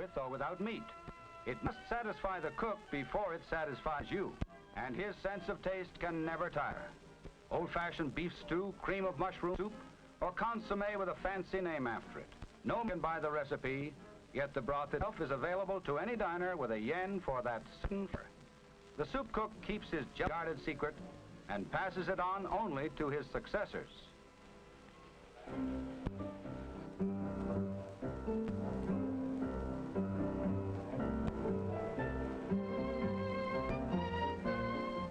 with or without meat. It must satisfy the cook before it satisfies you, and his sense of taste can never tire. Old-fashioned beef stew, cream of mushroom soup, or consommé with a fancy name after it. No one can buy the recipe, yet the broth itself is available to any diner with a yen for that certain flavor. The soup cook keeps his guarded secret and passes it on only to his successors.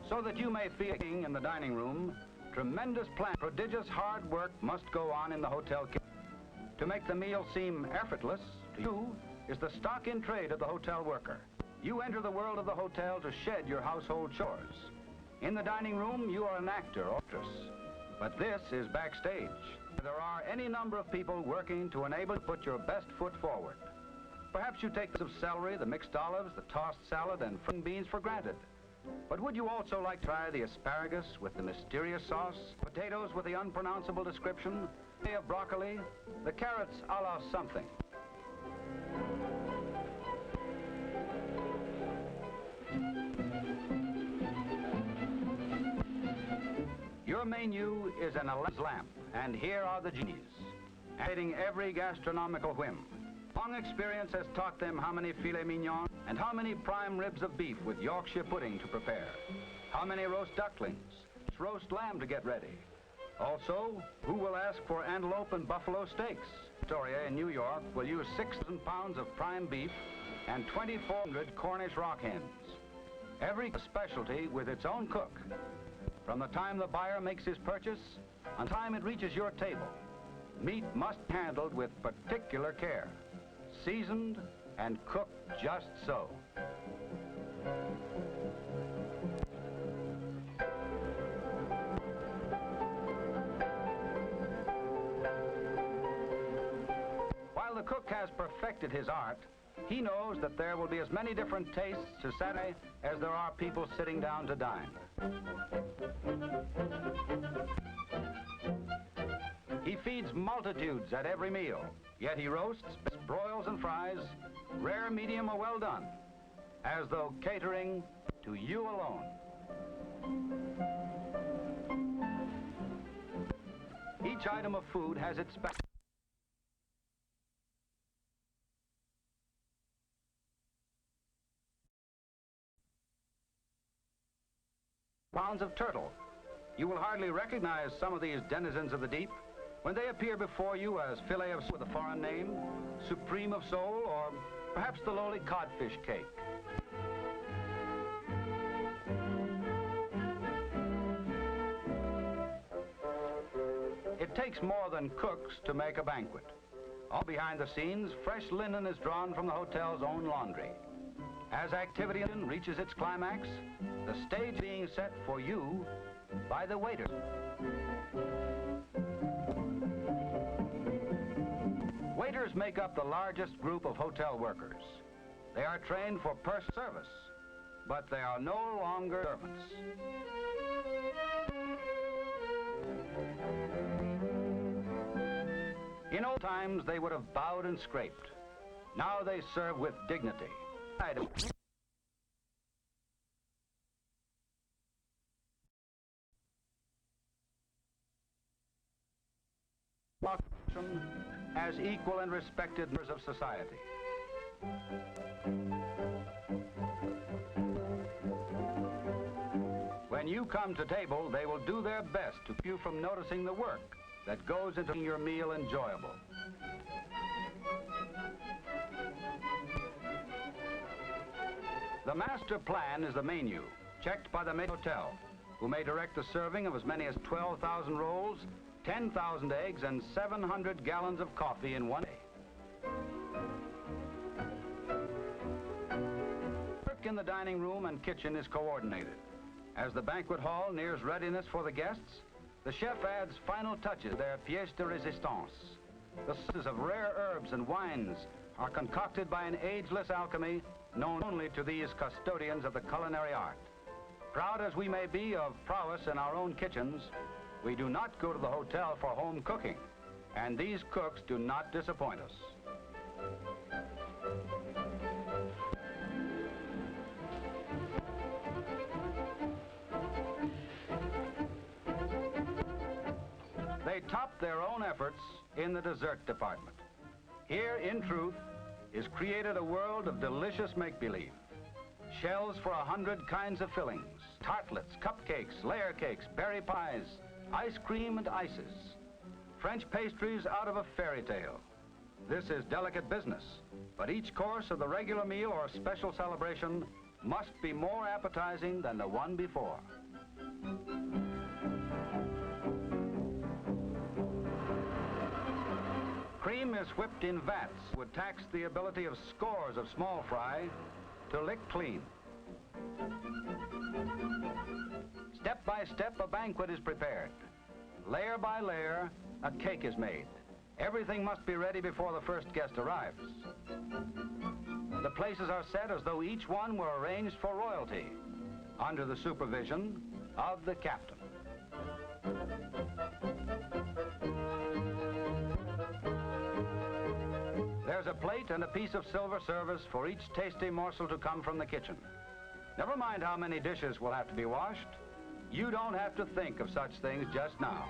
So that you may feel king in the dining room, tremendous plan, prodigious hard work must go on in the hotel kitchen. To make the meal seem effortless to you is the stock in trade of the hotel worker. You enter the world of the hotel to shed your household chores. In the dining room, you are an actor or actress, but this is backstage. There are any number of people working to enable you to put your best foot forward. Perhaps you take of celery, the mixed olives, the tossed salad, and frying beans for granted. But would you also like to try the asparagus with the mysterious sauce, potatoes with the unpronounceable description, of broccoli, the carrots a la something? Your menu is an Aladdin's lamp, and here are the genies, adding every gastronomical whim. Long experience has taught them how many filet mignon and how many prime ribs of beef with Yorkshire pudding to prepare, how many roast ducklings, roast lamb to get ready. Also, who will ask for antelope and buffalo steaks? Victoria in New York will use 6,000 pounds of prime beef and 2,400 Cornish rock hens. Every specialty with its own cook. From the time the buyer makes his purchase until the time it reaches your table, meat must be handled with particular care, seasoned and cooked just so. While the cook has perfected his art, he knows that there will be as many different tastes to satisfy as there are people sitting down to dine. He feeds multitudes at every meal, yet he roasts, broils, and fries, rare, medium, or well done, as though catering to you alone. Each item of food has its special pounds of turtle. You will hardly recognize some of these denizens of the deep when they appear before you as filet of with a foreign name, supreme of sole, or perhaps the lowly codfish cake. It takes more than cooks to make a banquet. All behind the scenes, fresh linen is drawn from the hotel's own laundry. As activity reaches its climax, the stage being set for you by the waiters. Waiters make up the largest group of hotel workers. They are trained for personal service, but they are no longer servants. In old times, they would have bowed and scraped. Now they serve with dignity. As equal and respected members of society. When you come to table, they will do their best to keep you from noticing the work that goes into making your meal enjoyable. The master plan is the menu, checked by the maid hotel, who may direct the serving of as many as 12,000 rolls, 10,000 eggs, and 700 gallons of coffee in one day. Work in the dining room and kitchen is coordinated. As the banquet hall nears readiness for the guests, the chef adds final touches to their pièce de résistance. The sauces of rare herbs and wines are concocted by an ageless alchemy known only to these custodians of the culinary art. Proud as we may be of prowess in our own kitchens, we do not go to the hotel for home cooking, and these cooks do not disappoint us. they top their own efforts in the dessert department. Here, in truth, is created a world of delicious make-believe. Shells for 100 kinds of fillings, tartlets, cupcakes, layer cakes, berry pies, ice cream and ices. French pastries out of a fairy tale. This is delicate business, but each course of the regular meal or special celebration must be more appetizing than the one before. Cream is whipped in vats, would tax the ability of scores of small fry to lick clean. Step by step, a banquet is prepared. Layer by layer, a cake is made. Everything must be ready before the first guest arrives. The places are set as though each one were arranged for royalty, under the supervision of the captain. There's a plate and a piece of silver service for each tasty morsel to come from the kitchen. Never mind how many dishes will have to be washed. You don't have to think of such things just now.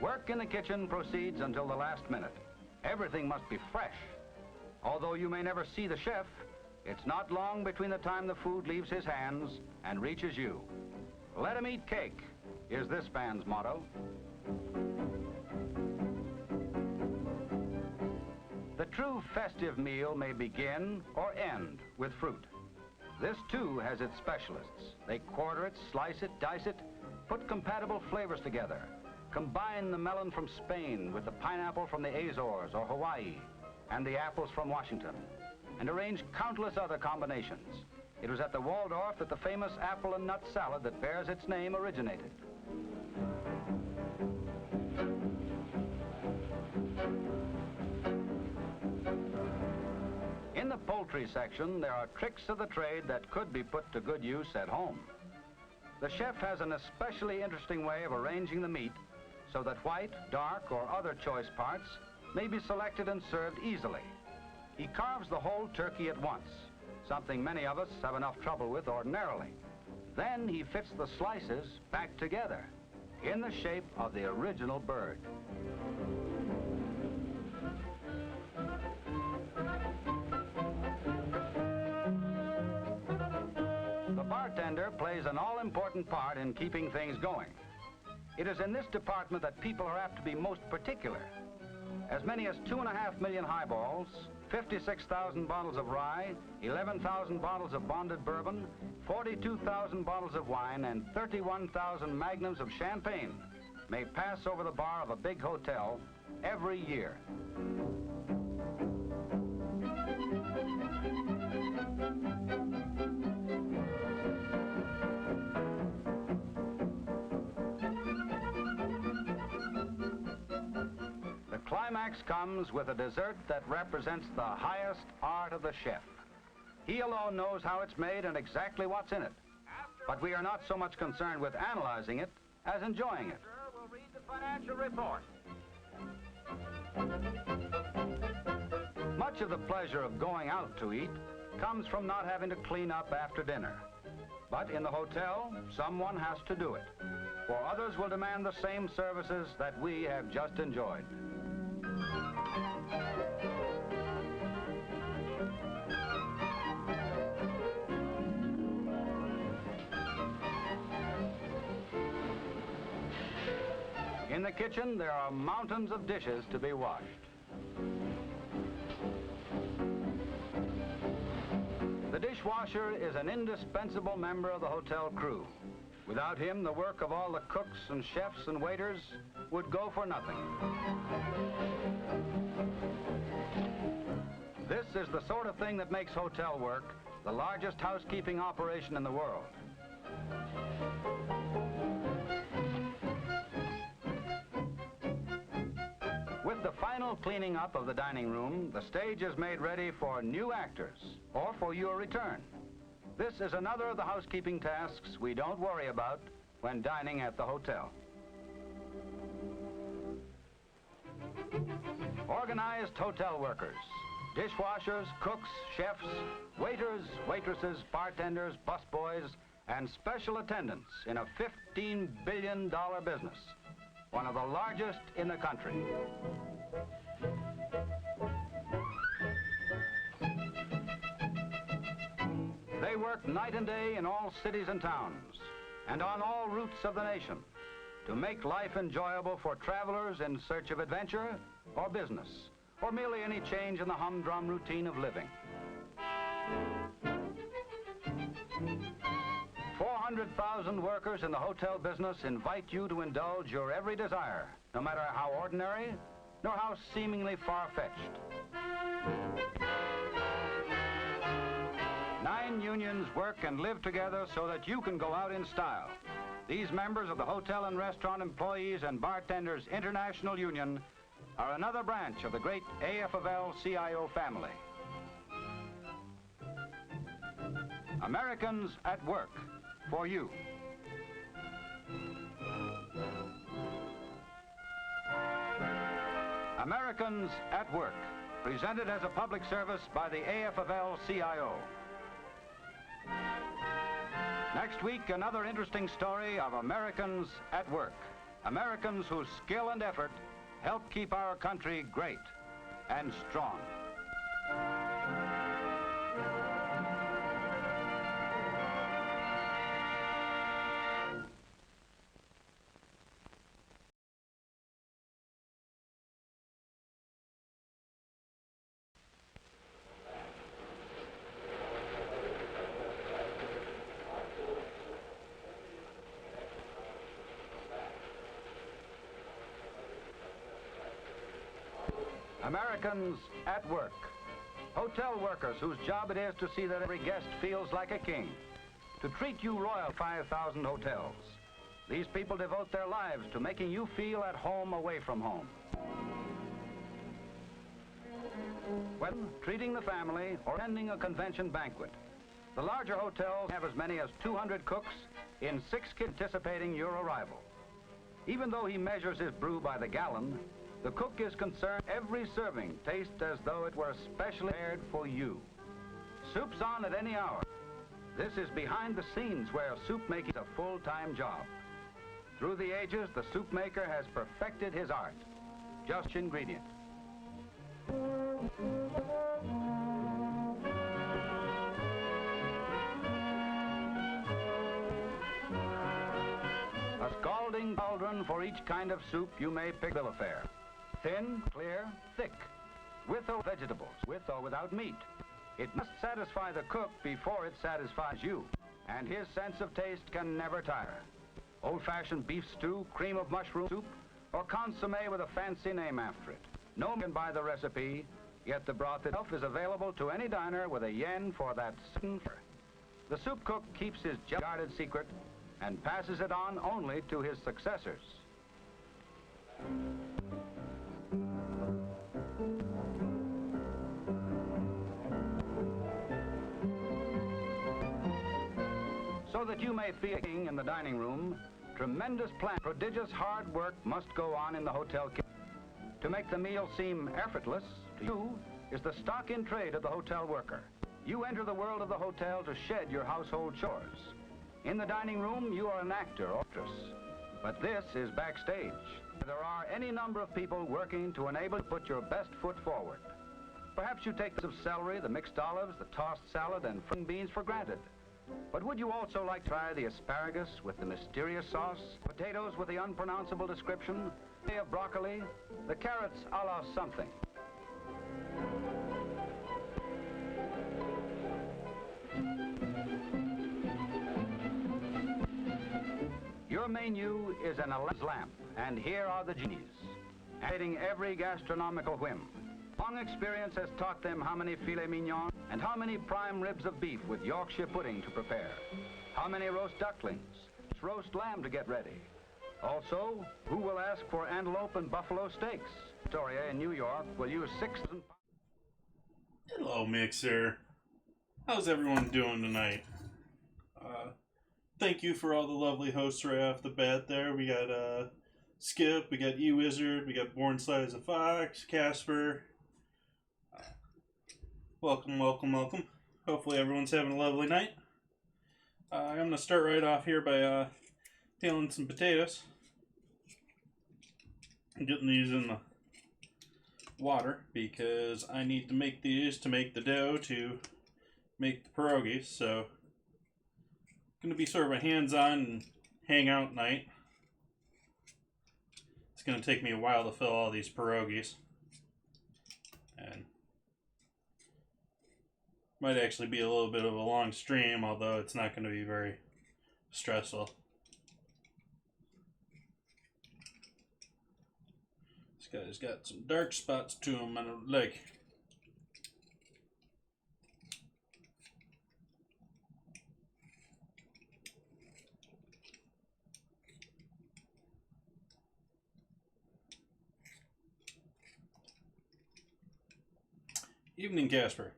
Work in the kitchen proceeds until the last minute. Everything must be fresh. Although you may never see the chef, it's not long between the time the food leaves his hands and reaches you. Let him eat cake is this man's motto. The true festive meal may begin or end with fruit. This, too, has its specialists. They quarter it, slice it, dice it, put compatible flavors together, combine the melon from Spain with the pineapple from the Azores or Hawaii and the apples from Washington, and arrange countless other combinations. It was at the Waldorf that the famous apple and nut salad that bears its name originated. In the poultry section, there are tricks of the trade that could be put to good use at home. The chef has an especially interesting way of arranging the meat so that white, dark, or other choice parts may be selected and served easily. He carves the whole turkey at once, something many of us have enough trouble with ordinarily. Then he fits the slices back together in the shape of the original bird. The bartender plays an all-important part in keeping things going. It is in this department that people are apt to be most particular. As many as 2.5 million highballs, 56,000 bottles of rye, 11,000 bottles of bonded bourbon, 42,000 bottles of wine, and 31,000 magnums of champagne may pass over the bar of a big hotel every year. The climax comes with a dessert that represents the highest art of the chef. He alone knows how it's made and exactly what's in it. But we are not so much concerned with analyzing it as enjoying it. We'll read the financial report. Much of the pleasure of going out to eat comes from not having to clean up after dinner. But in the hotel, someone has to do it, for others will demand the same services that we have just enjoyed. In the kitchen, there are mountains of dishes to be washed. The dishwasher is an indispensable member of the hotel crew. Without him, the work of all the cooks and chefs and waiters would go for nothing. This is the sort of thing that makes hotel work the largest housekeeping operation in the world. With the final cleaning up of the dining room, the stage is made ready for new actors or for your return. This is another of the housekeeping tasks we don't worry about when dining at the hotel. Organized hotel workers, dishwashers, cooks, chefs, waiters, waitresses, bartenders, busboys, and special attendants in a $15 billion business, one of the largest in the country. They work night and day in all cities and towns and on all routes of the nation to make life enjoyable for travelers in search of adventure or business, or merely any change in the humdrum routine of living. 400,000 workers in the hotel business invite you to indulge your every desire, no matter how ordinary nor how seemingly far-fetched. 9 unions work and live together so that you can go out in style. These members of the Hotel and Restaurant Employees and Bartenders International Union are another branch of the great AFL-CIO family. Americans at work for you. Americans at Work, presented as a public service by the AFL-CIO. Next week, another interesting story of Americans at work. Americans whose skill and effort help keep our country great and strong. Americans at work. Hotel workers whose job it is to see that every guest feels like a king, to treat you royal. 5,000 hotels. These people devote their lives to making you feel at home away from home. When treating the family or attending a convention banquet, the larger hotels have as many as 200 cooks in 6 anticipating your arrival. Even though he measures his brew by the gallon, the cook is concerned every serving tastes as though it were specially prepared for you. Soup's on at any hour. This is behind the scenes where soup making is a full-time job. Through the ages, the soup maker has perfected his art. Just ingredient. A scalding cauldron for each kind of soup you may pick. Bill of fare. Thin, clear, thick, with or vegetables, with or without meat. It must satisfy the cook before it satisfies you, and his sense of taste can never tire. Old-fashioned beef stew, cream of mushroom soup, or consommé with a fancy name after it. No one can buy the recipe, yet the broth itself is available to any diner with a yen for that certain flavor. The soup cook keeps his guarded secret and passes it on only to his successors. So that you may feel king in the dining room, tremendous plan, prodigious hard work must go on in the hotel kitchen. To make the meal seem effortless to you is the stock in trade of the hotel worker. You enter the world of the hotel to shed your household chores. In the dining room, you are an actor or actress. But this is backstage. There are any number of people working to enable you to put your best foot forward. Perhaps you take the celery, the mixed olives, the tossed salad, and frying beans for granted. But would you also like to try the asparagus with the mysterious sauce, potatoes with the unpronounceable description, of broccoli, the carrots a la something? Your menu is an lamp, and here are the genies, adding every gastronomical whim. Long experience has taught them how many filet mignon and how many prime ribs of beef with Yorkshire pudding to prepare, how many roast ducklings, roast lamb to get ready. Also, who will ask for antelope and buffalo steaks? Victoria in New York will use 6,000 pounds. Hello, Mixer. How's everyone doing tonight? Thank you for all the lovely hosts right off the bat there. We got Skip, we got E-Wizard, we got Born Sly as a Fox, Casper. Welcome, welcome, welcome. Hopefully everyone's having a lovely night. I'm going to start right off here by peeling some potatoes. I'm getting these in the water because I need to make these to make the dough to make the pierogies. So it's going to be sort of a hands-on and hang-out night. It's going to take me a while to fill all these pierogies. And might actually be a little bit of a long stream, although it's not going to be very stressful. This guy's got some dark spots to him I don't like. Evening, Casper.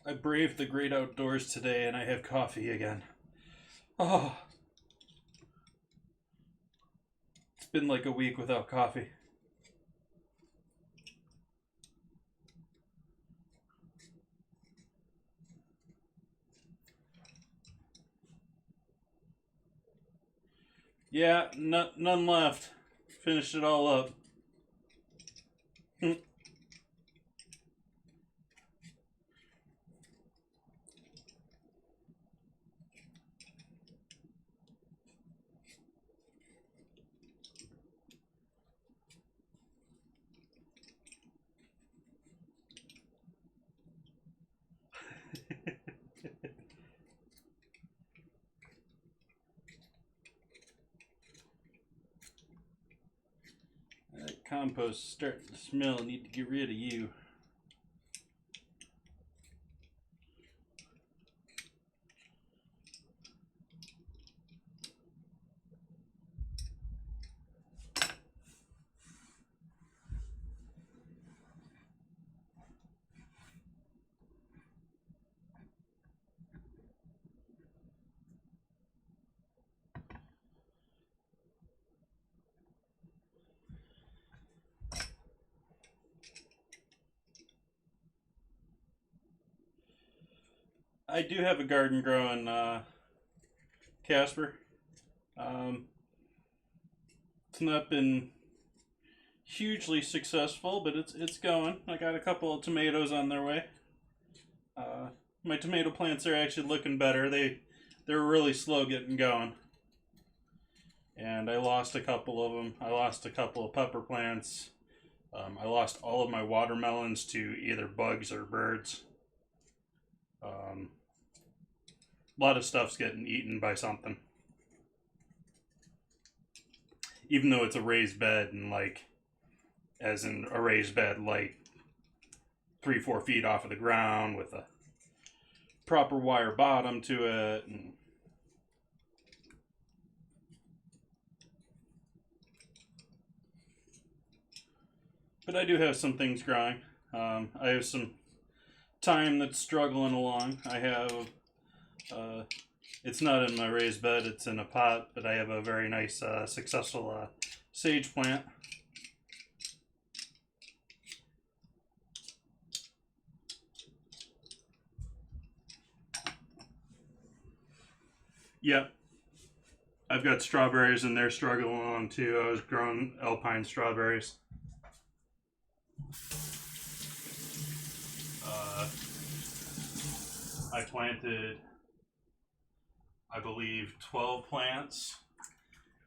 I braved the great outdoors today and I have coffee again. Oh, it's been like a week without coffee. Yeah, none left. Finished it all up. That compost is starting to smell. I need to get rid of you. I do have a garden growing, Casper. It's not been hugely successful, but it's going. I got a couple of tomatoes on their way. My tomato plants are actually looking better. They're really slow getting going. And I lost a couple of them. I lost a couple of pepper plants. I lost all of my watermelons to either bugs or birds. A lot of stuff's getting eaten by something. Even though it's a raised bed and as in a raised bed 3-4 feet off of the ground with a proper wire bottom to it. But I do have some things growing. I have some thyme that's struggling along. I have, it's not in my raised bed, it's in a pot, but I have a very nice, successful sage plant. Yep. I've got strawberries and they're struggling along too. I was growing alpine strawberries. I planted, I believe, 12 plants,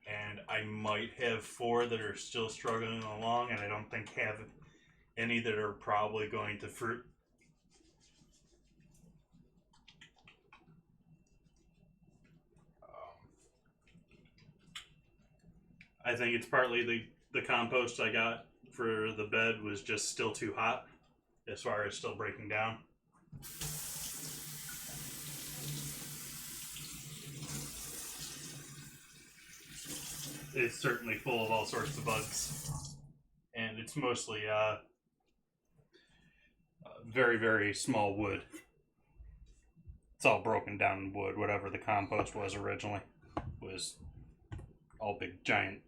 and I might have 4 that are still struggling along, and I don't think have any that are probably going to fruit. I think it's partly the compost I got for the bed was just still too hot as far as still breaking down. is certainly full of all sorts of bugs. And it's mostly very, very small wood. It's all broken down wood. Whatever the compost was originally was all big, giant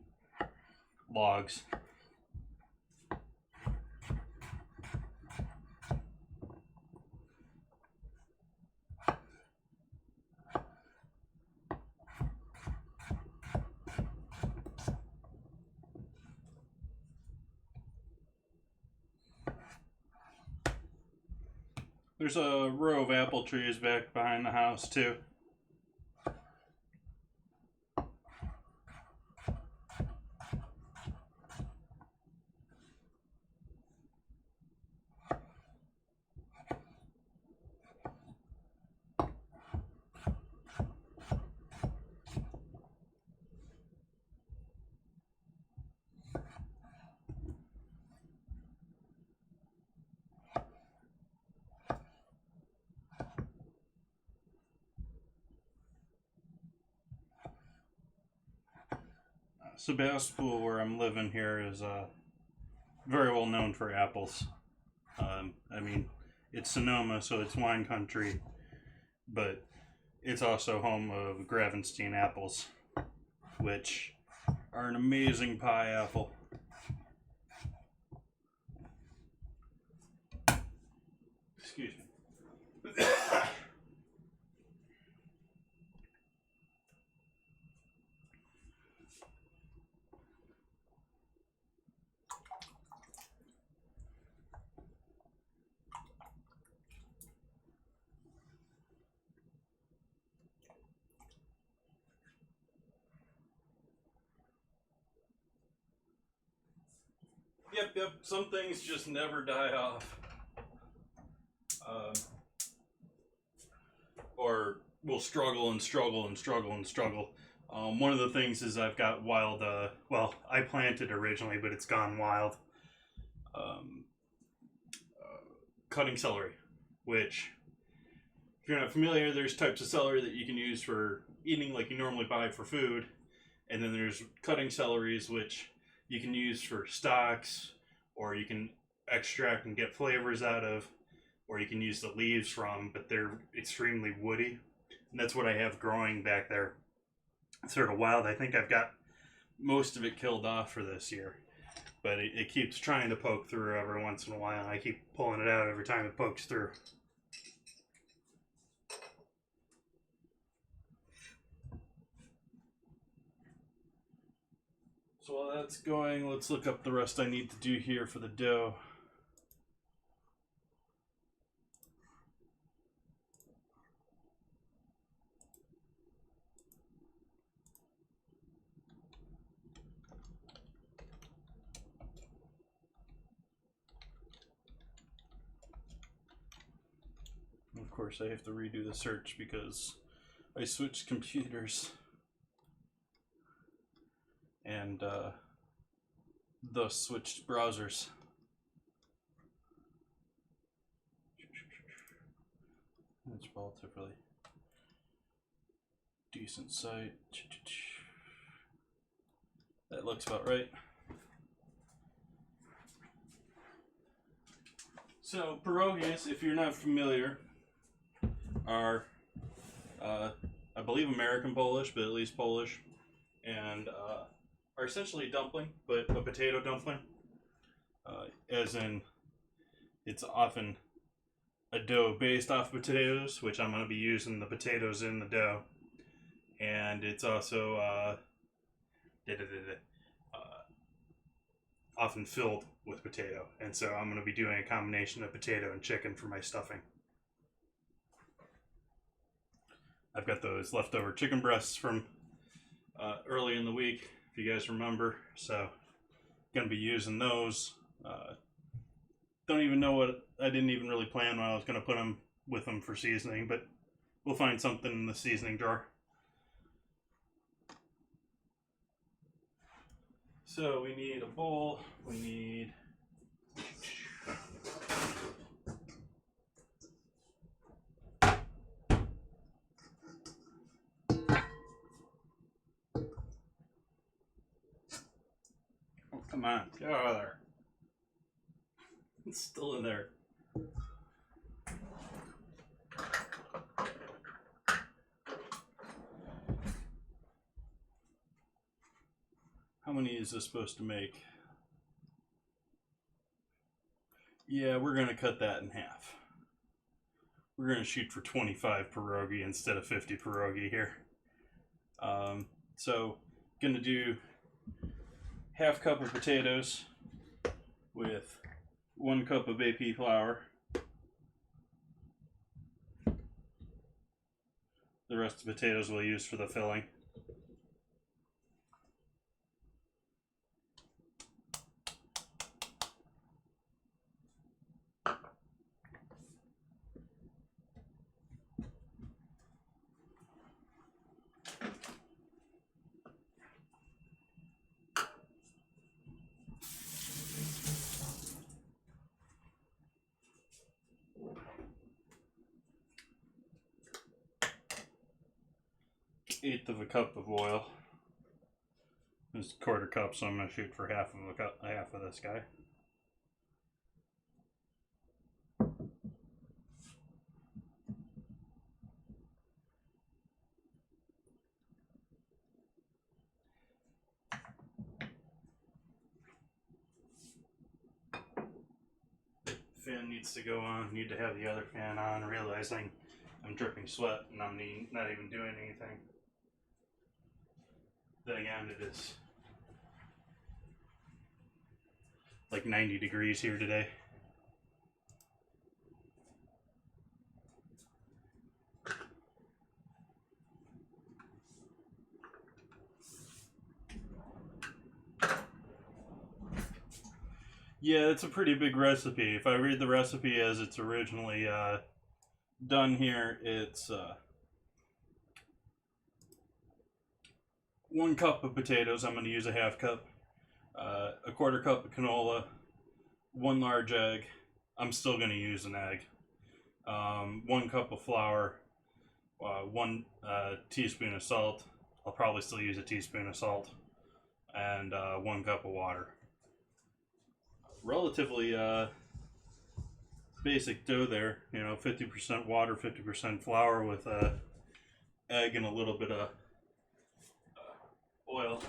logs. There's a row of apple trees back behind the house, too. Sebastopol, where I'm living here, is very well known for apples. I mean, it's Sonoma, so it's wine country, but it's also home of Gravenstein apples, which are an amazing pie apple. Excuse me. Yep. Some things just never die off. Or will struggle and struggle and struggle and struggle. One of the things is I've got wild, well, I planted originally, but it's gone wild. Cutting celery, which, if you're not familiar, there's types of celery that you can use for eating like you normally buy for food. And then there's cutting celeries, which you can use for stocks, or you can extract and get flavors out of, or you can use the leaves from, but they're extremely woody. And that's what I have growing back there. It's sort of wild. I think I've got most of it killed off for this year, but it keeps trying to poke through every once in a while, and I keep pulling it out every time it pokes through. So while that's going, let's look up the rest I need to do here for the dough. Of course, I have to redo the search because I switched computers and thus switched browsers. It's relatively decent site. That looks about right. So, Perogies, if you're not familiar, are, I believe, American Polish, but at least Polish, and are essentially a dumpling, but a potato dumpling. As in, it's often a dough based off potatoes, which I'm going to be using the potatoes in the dough, and it's also often filled with potato, and so I'm going to be doing a combination of potato and chicken for my stuffing. I've got those leftover chicken breasts from early in the week, if you guys remember, so going to be using those. Don't even know what, I didn't even really plan when I was going to put them with them for seasoning, but we'll find something in the seasoning jar. So we need a bowl, we need Come on, get out of there. It's still in there. How many is this supposed to make? Yeah, we're going to cut that in half. We're going to shoot for 25 pierogi instead of 50 pierogi here. So, going to do half cup of potatoes with 1 cup of AP flour. The rest of the potatoes we'll use for the filling. Eighth of a cup of oil. This is a quarter cup, so I'm going to shoot for half of this guy. Fan needs to go on. Need to have the other fan on, realizing I'm dripping sweat and I'm not even doing anything. Then again, it is like 90 degrees here today. Yeah, it's a pretty big recipe. If I read the recipe as it's originally done here, it's 1 cup of potatoes. I'm going to use a half cup. A quarter cup of canola. 1 large egg. I'm still going to use an egg. 1 cup of flour. 1 teaspoon of salt. I'll probably still use a teaspoon of salt. And 1 cup of water. Relatively basic dough there, you know, 50% water, 50% flour with egg and a little bit of oil.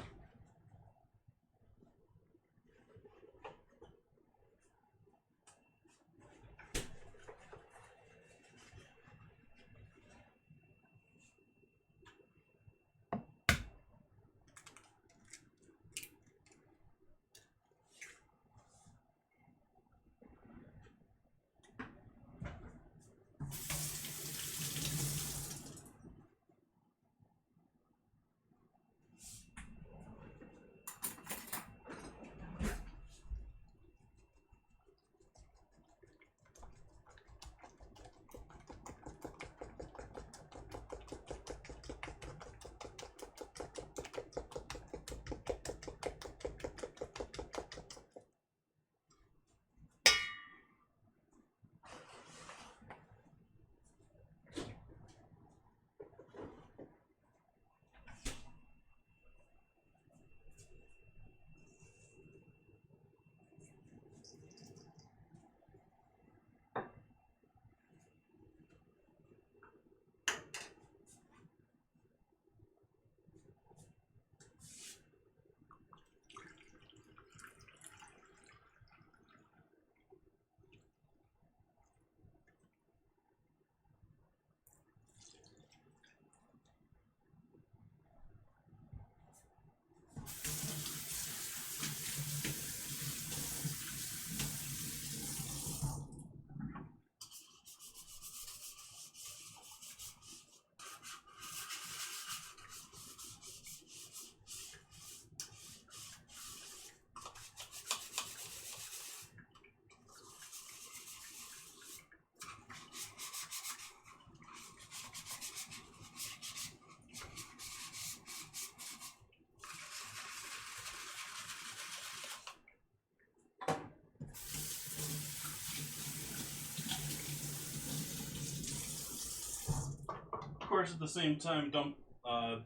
Of course, at the same time,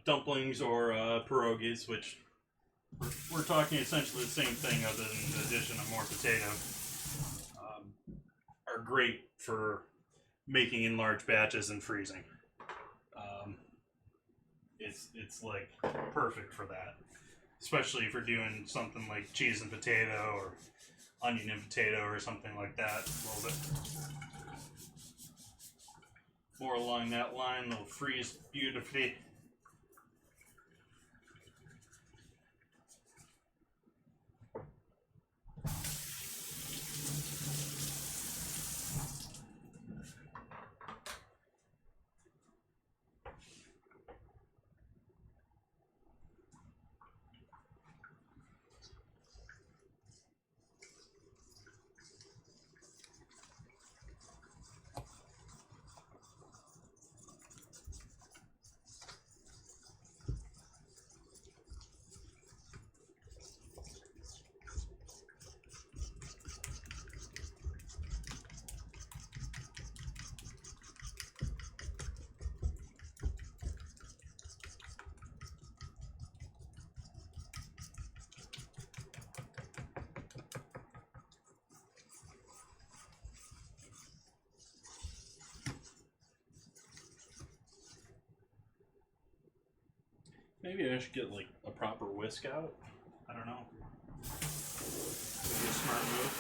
dumplings or pierogies, which we're talking essentially the same thing, other than the addition of more potato. Are great for making in large batches and freezing. It's like perfect for that, especially if you're doing something like cheese and potato or onion and potato or something like that. A little bit more along that line, they'll freeze beautifully. Maybe I should get like a proper whisk out. I don't know. Would be a smart move.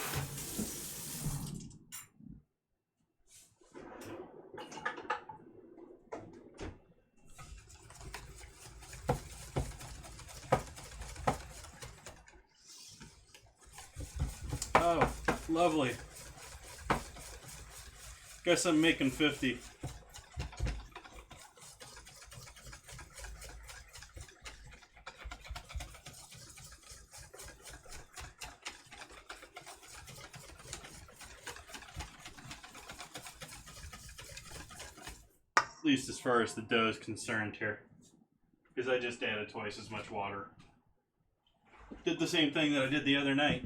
Oh, lovely. Guess I'm making 50. At least as far as the dough is concerned here. Because I just added twice as much water. Did the same thing that I did the other night.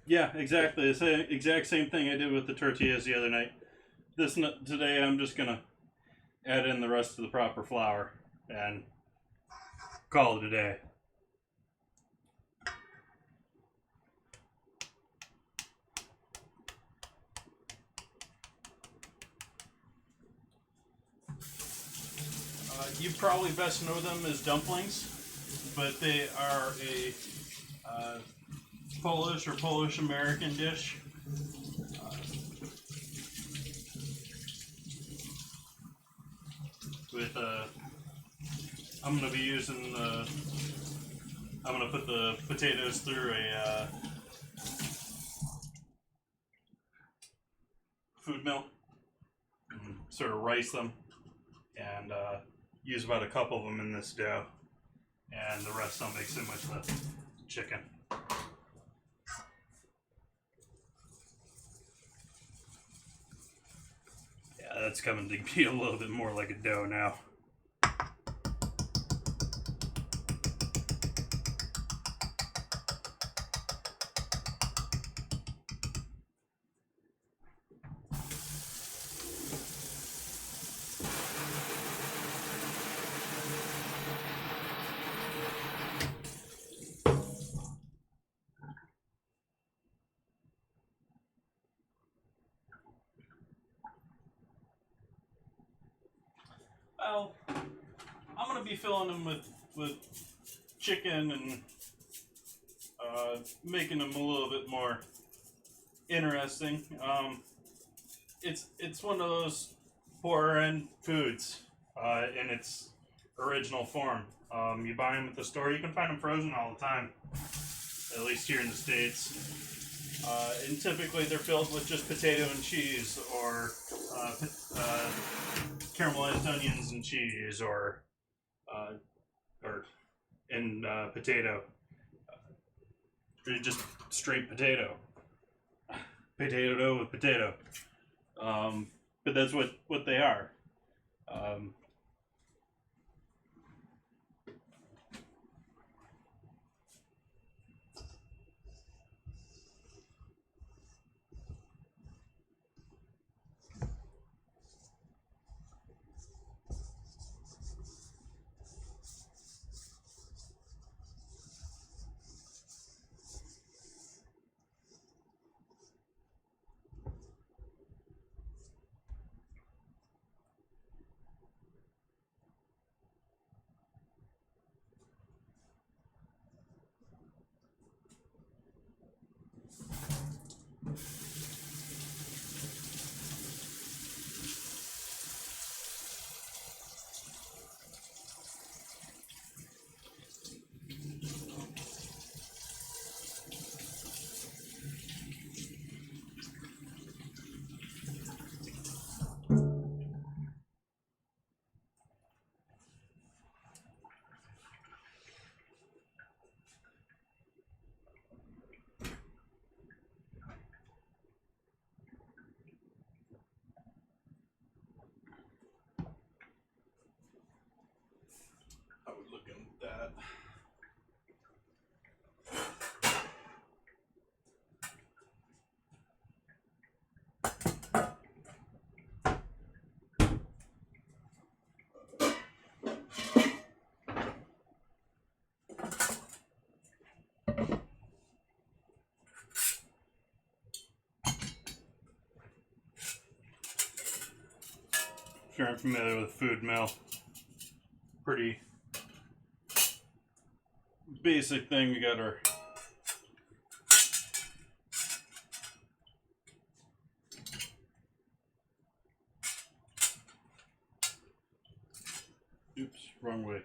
Yeah, exactly. The exact same thing I did with the tortillas the other night. Today I'm just gonna add in the rest of the proper flour and call it a day. You probably best know them as dumplings, but they are a Polish or Polish-American dish. I'm going to be using I'm going to put the potatoes through a food mill, and sort of rice them, and use about a cup of them in this dough, and the rest I'll mix in with the chicken. Yeah, that's coming to be a little bit more like a dough now. Well, I'm going to be filling them with chicken and making them a little bit more interesting. It's one of those poorer end foods in its original form. You buy them at the store. You can find them frozen all the time, at least here in the States. And typically they're filled with just potato and cheese, or caramelized onions and cheese, or potato, or just straight potato dough with potato. But that's what they are. Um, I would look at that. If you're unfamiliar with food mill, pretty basic thing. We got our oops, wrong way.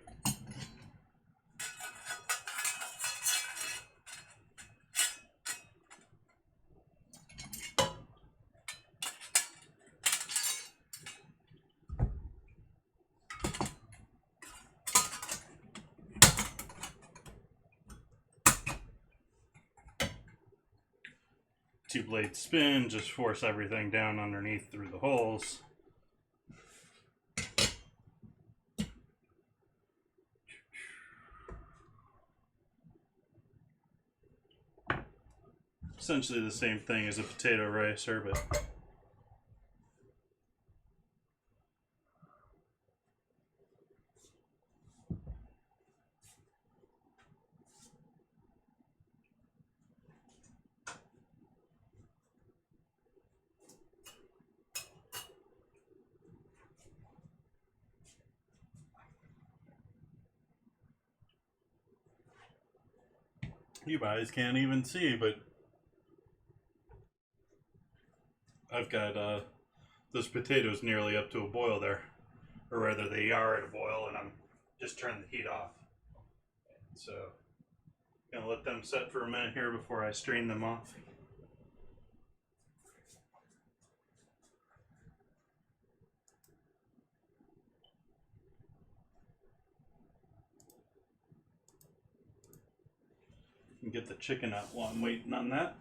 Two blade spin, just force everything down underneath through the holes. Essentially the same thing as a potato ricer, but you guys can't even see, but I've got those potatoes nearly up to a boil there, or rather they are at a boil, and I'm just turning the heat off. So gonna let them set for a minute here before I strain them off. And get the chicken out while I'm waiting on that.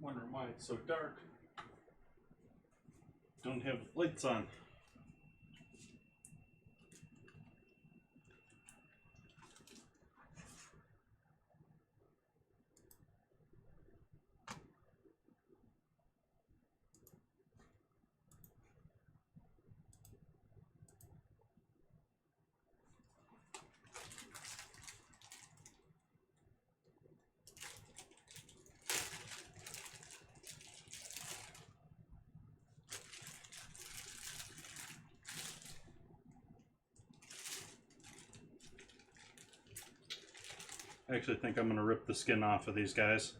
Wondering why it's so dark. Don't have lights on. I actually think I'm going to rip the skin off of these guys.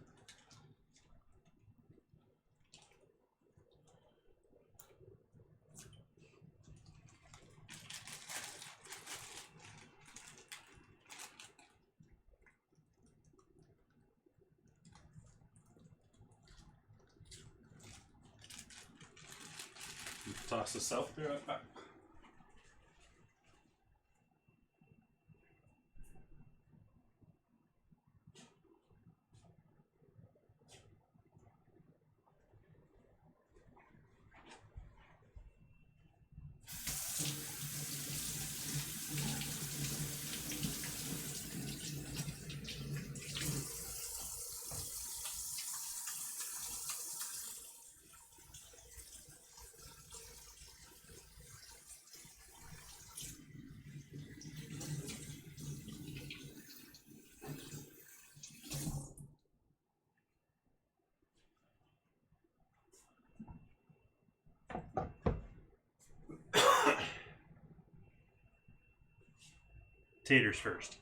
toss this out. Be right back. Taters first.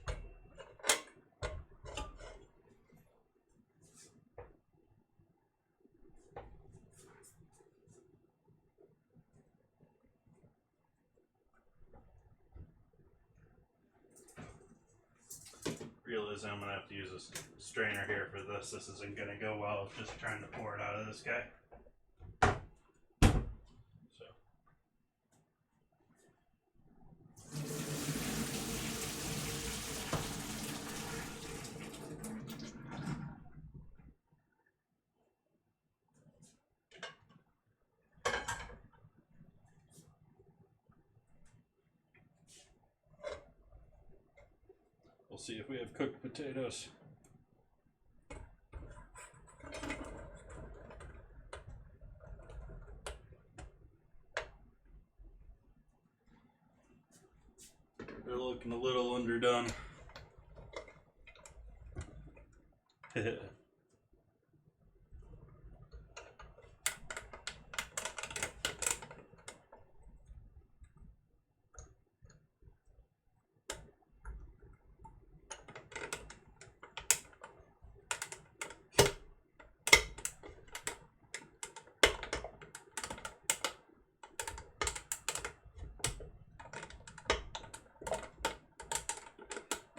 Realize I'm gonna have to use a strainer here for this. This isn't gonna go well just trying to pour it out of this guy. So. We'll see if we have cooked potatoes. They're looking a little underdone.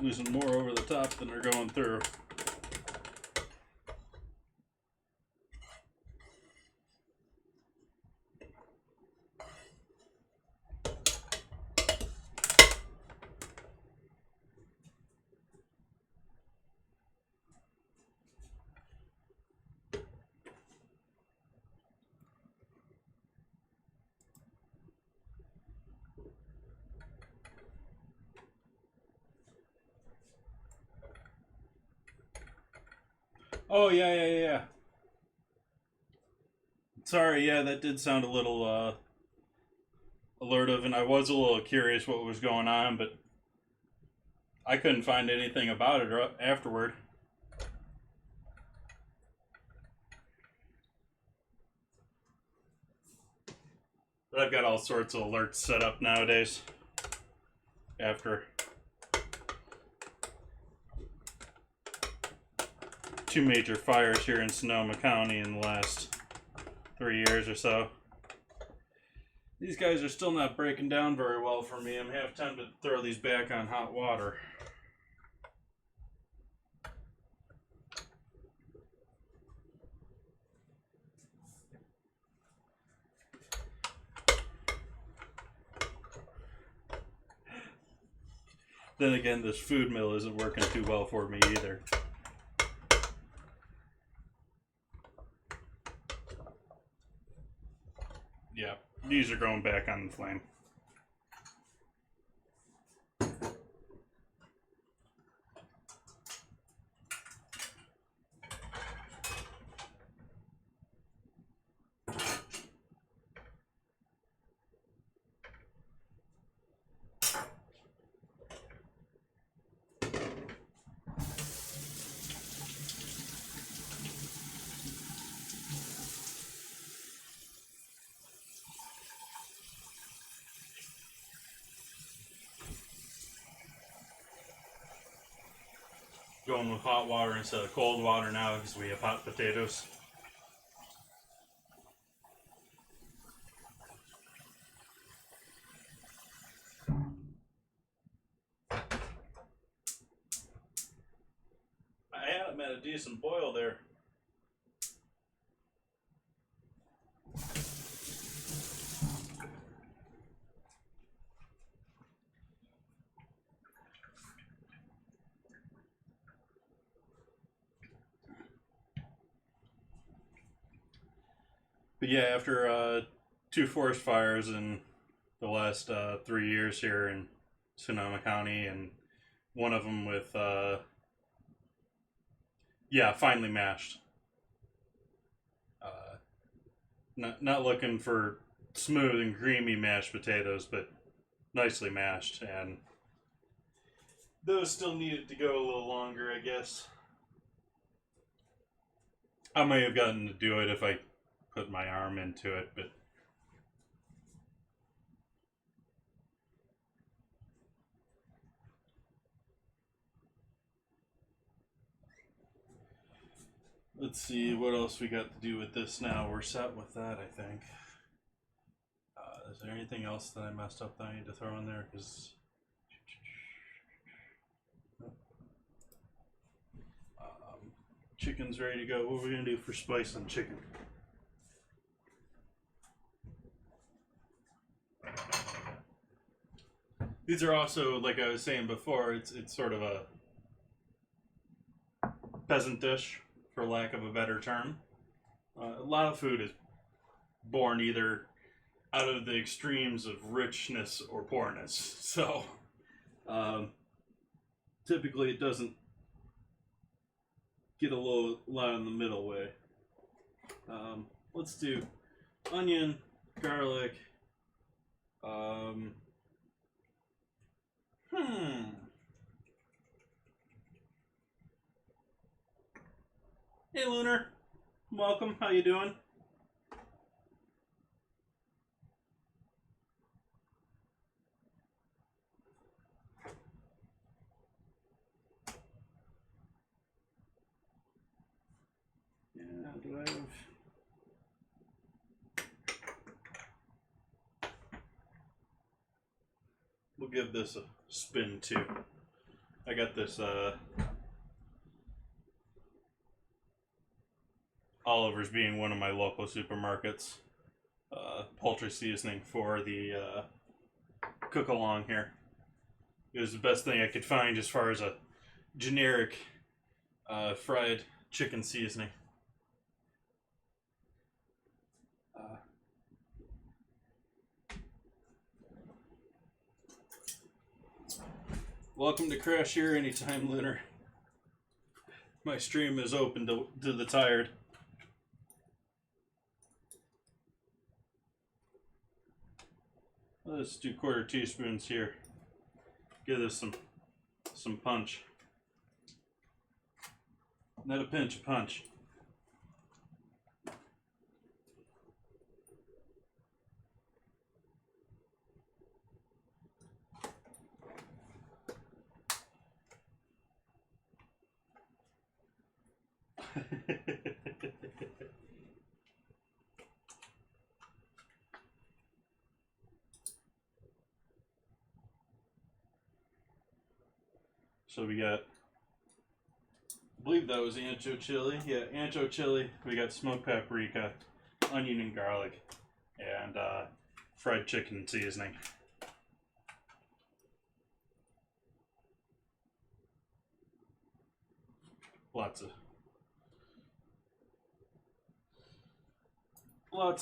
Losing more over the top than they're going through. Oh, yeah. Sorry, yeah, that did sound a little, alertive, and I was a little curious what was going on, but I couldn't find anything about it afterward. But I've got all sorts of alerts set up nowadays after 2 major fires here in Sonoma County in the last 3 years or so. These guys are still not breaking down very well for me. I'm half tempted to throw these back on hot water. Then again, this food mill isn't working too well for me either. Yeah, these are going back on the flame. Going with hot water instead of cold water now because we have hot potatoes. I had them at a decent boil there. But yeah, after 2 forest fires in the last 3 years here in Sonoma County, and one of them with yeah, finely mashed. Not looking for smooth and creamy mashed potatoes, but nicely mashed, and those still needed to go a little longer, I guess. I may have gotten to do it if I put my arm into it, but let's see what else we got to do with this now. We're set with that, I think. Is there anything else that I messed up that I need to throw in there? Because chicken's ready to go. What are we gonna do for spice on chicken? These are also, like I was saying before, it's sort of a peasant dish, for lack of a better term. A lot of food is born either out of the extremes of richness or poorness. So typically it doesn't get a lot in the middle way. Let's do onion, garlic. Hey Lunar, welcome. How you doing? Yeah, do I have... We'll give this a spin too. I got this Oliver's, being one of my local supermarkets, poultry seasoning for the cook along here. It was the best thing I could find as far as a generic fried chicken seasoning. Welcome to Crash here anytime, Lunar. My stream is open to the tired. Let's do 1/4 teaspoons here. Give this some punch. Not a pinch, a punch. So we got, I believe that was ancho chili. Yeah, ancho chili. We got smoked paprika, onion and garlic, and fried chicken seasoning. Lots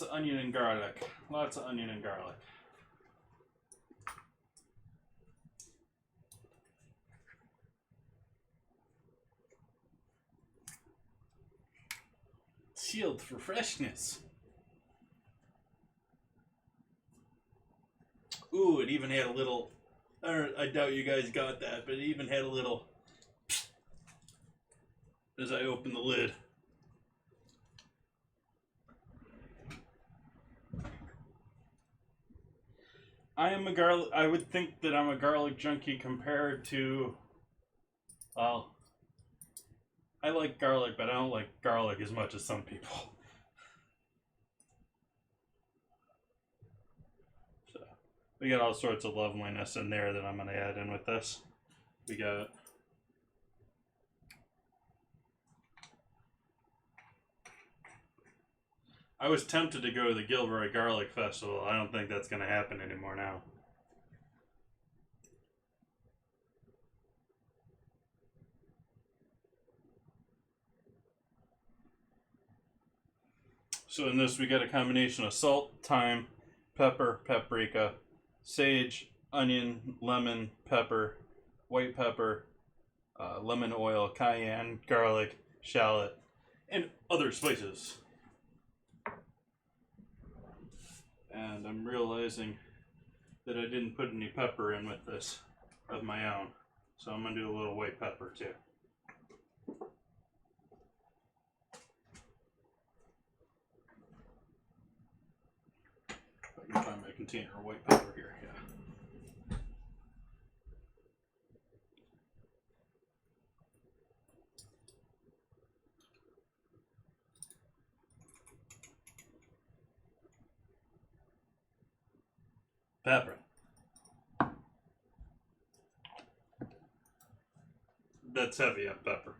of onion and garlic. Lots of onion and garlic. Sealed for freshness. Ooh, it even had a little, I doubt you guys got that, but it even had a little as I opened the lid. I would think that I'm a garlic junkie compared to, well, I like garlic, but I don't like garlic as much as some people. So, we got all sorts of loveliness in there that I'm going to add in with this. We got I was tempted to go to the Gilroy Garlic Festival. I don't think that's going to happen anymore now. So in this we got a combination of salt, thyme, pepper, paprika, sage, onion, lemon, pepper, white pepper, lemon oil, cayenne, garlic, shallot, and other spices. And I'm realizing that I didn't put any pepper in with this of my own. So I'm going to do a little white pepper too. If I can find my container of white pepper here, yeah. Pepper. That's heavy on pepper.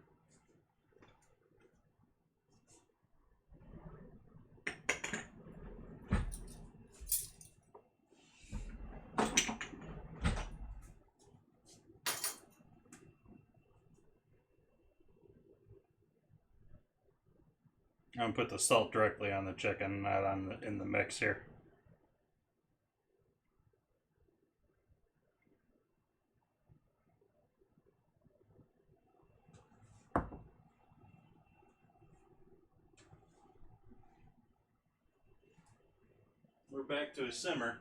I'm gonna put the salt directly on the chicken, not on in the mix here. We're back to a simmer.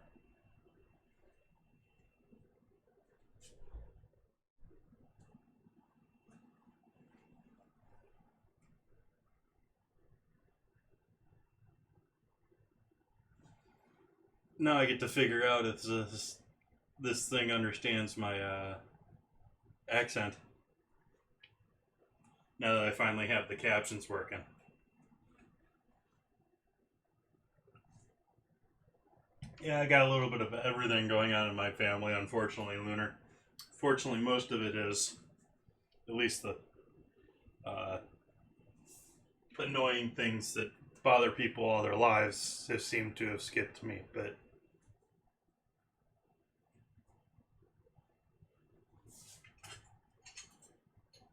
Now I get to figure out if this thing understands my accent. Now that I finally have the captions working. Yeah, I got a little bit of everything going on in my family, unfortunately, Lunar. Fortunately, most of it is, at least the annoying things that bother people all their lives have seemed to have skipped me, but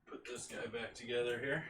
put this guy back together here.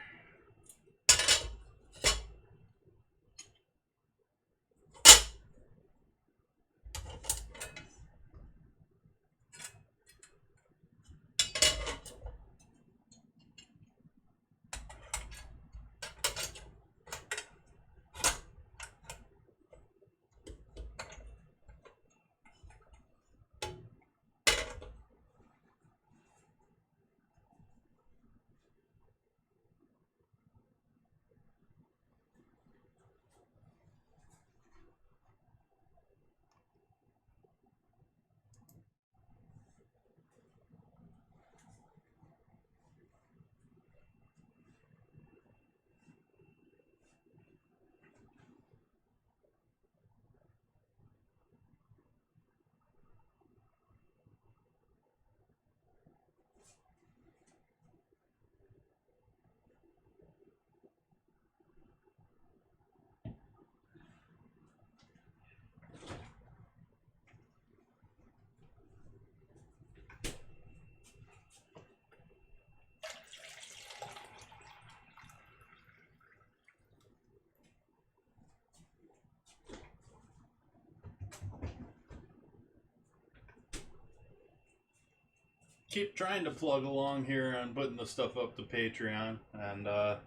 Keep trying to plug along here on putting the stuff up to Patreon, and got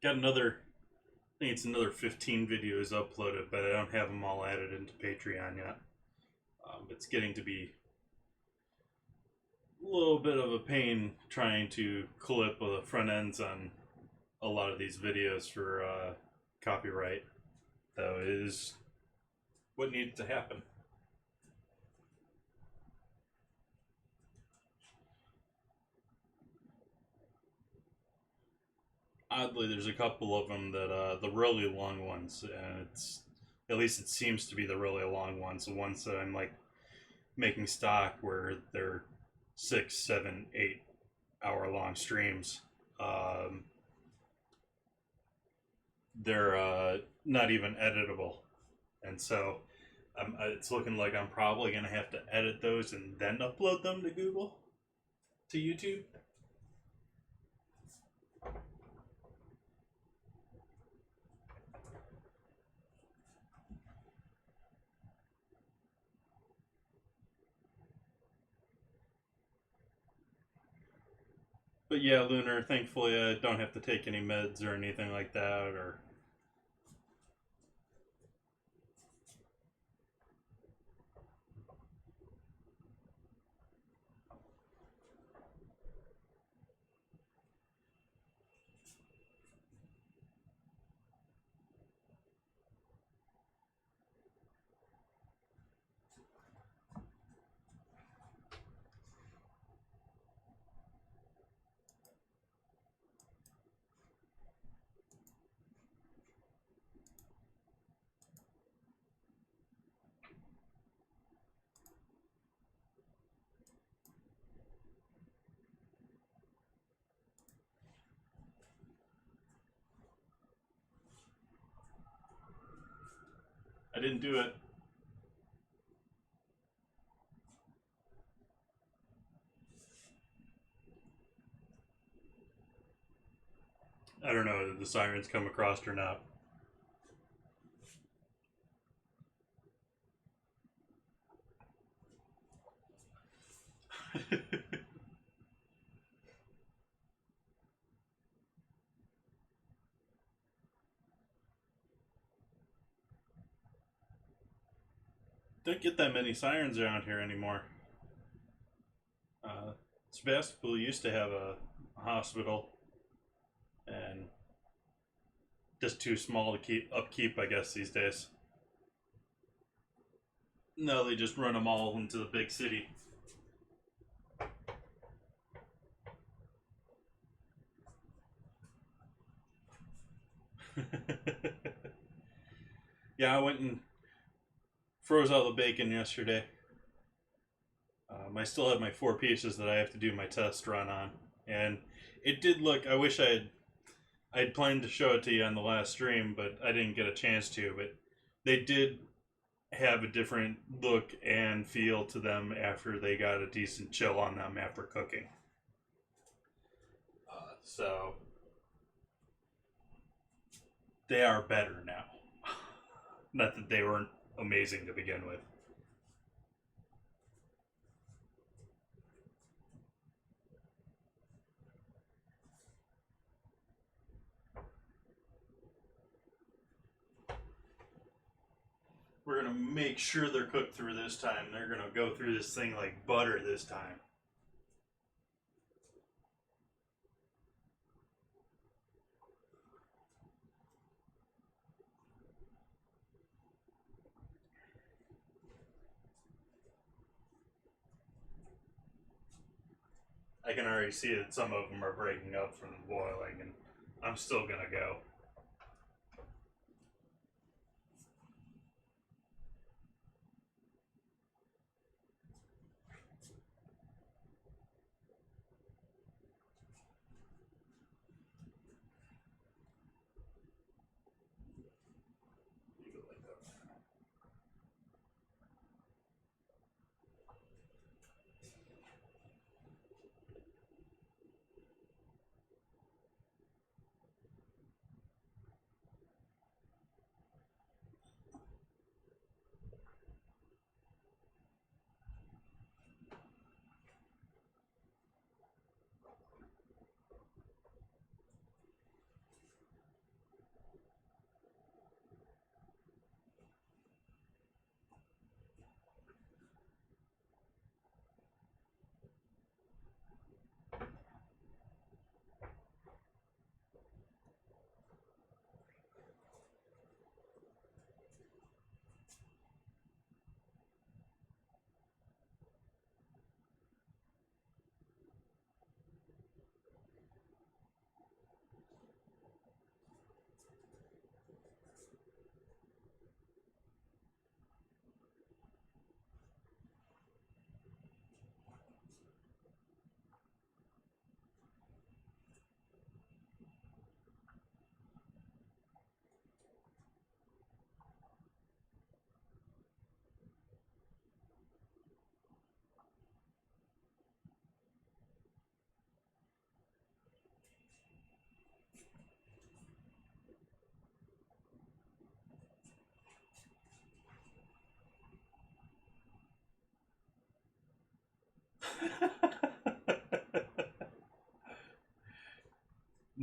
another, I think it's another 15 videos uploaded, but I don't have them all added into Patreon yet. It's getting to be a little bit of a pain trying to clip the front ends on a lot of these videos for copyright, though it is what needs to happen. Oddly, there's a couple of them that the really long ones, and it's, at least it seems to be the really long ones, the ones that I'm like making stock where they're 6, 7, 8 hour long streams. They're not even editable, and so it's looking like I'm probably gonna have to edit those and then upload them to Google, to YouTube. But yeah, Lunar, thankfully I don't have to take any meds or anything like that, or... I didn't do it. I don't know whether the sirens come across or not. Don't get that many sirens around here anymore. Sebastopol used to have a hospital, and just too small to keep upkeep, I guess, these days. No, they just run them all into the big city. Yeah, I went and froze all the bacon yesterday. I still have my 4 pieces that I have to do my test run on, and it did look. I wish I'd planned to show it to you on the last stream, but I didn't get a chance to. But they did have a different look and feel to them after they got a decent chill on them after cooking. So they are better now. Not that they weren't amazing to begin with. We're gonna make sure they're cooked through this time. They're gonna go through this thing like butter this time. I can already see that some of them are breaking up from the boiling, and I'm still gonna go.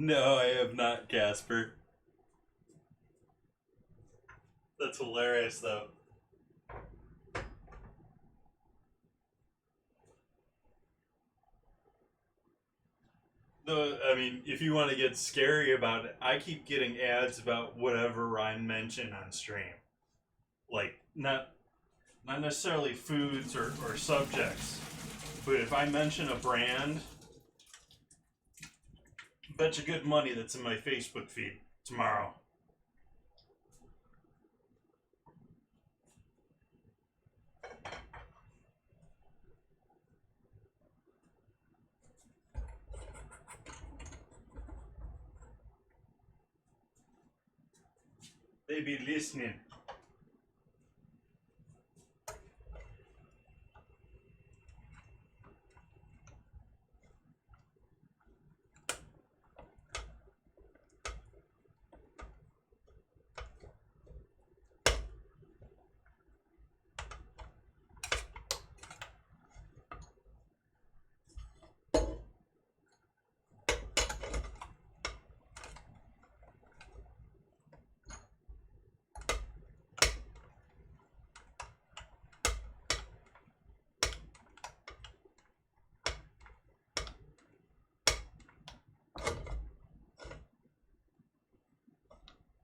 No, I have not, Casper. That's hilarious, though. Though, I mean, if you want to get scary about it, I keep getting ads about whatever I mention on stream. Like, not necessarily foods or subjects, but if I mention a brand, bet you good money that's in my Facebook feed tomorrow. They be listening.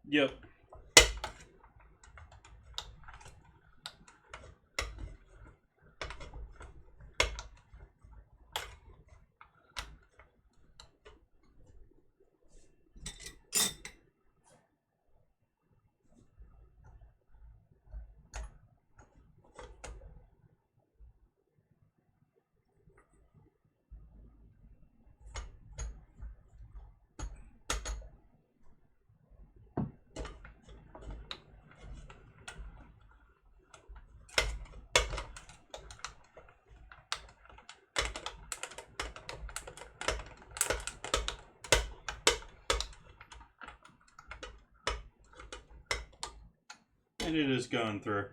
Yep. And it is going through.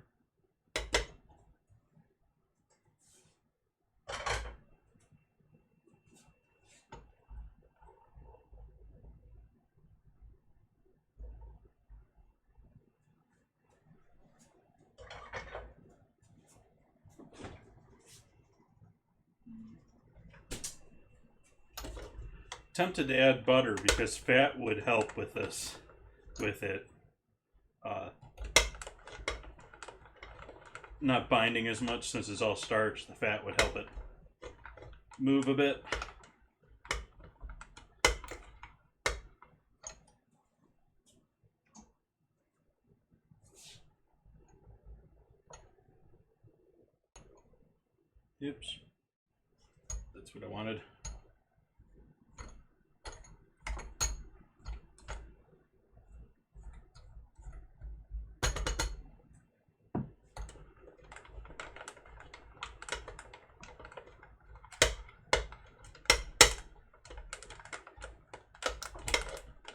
Tempted to add butter because fat would help with this, with it. Not binding as much since it's all starch. The fat would help it move a bit. Oops. That's what I wanted.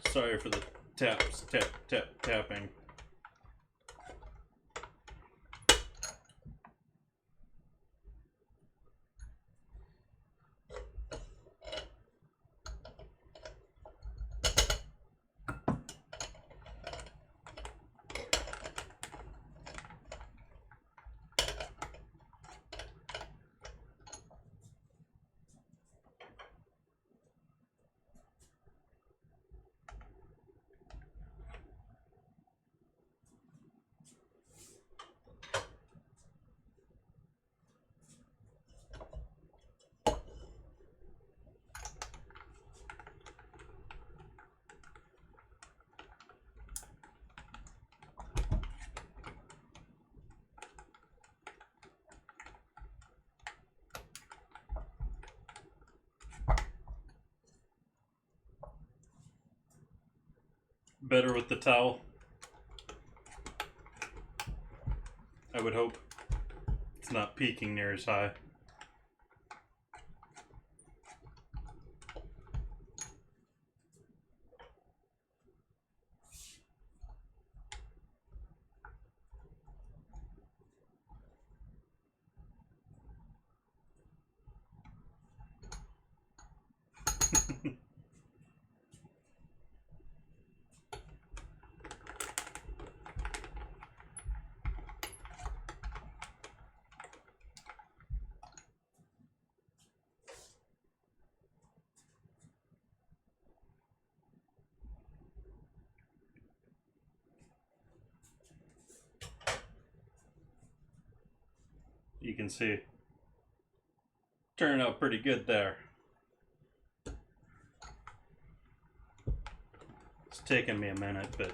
Sorry for the tapping. Better with the towel, I would hope. It's not peaking near as high. You can see turning out pretty good there. It's taking me a minute, but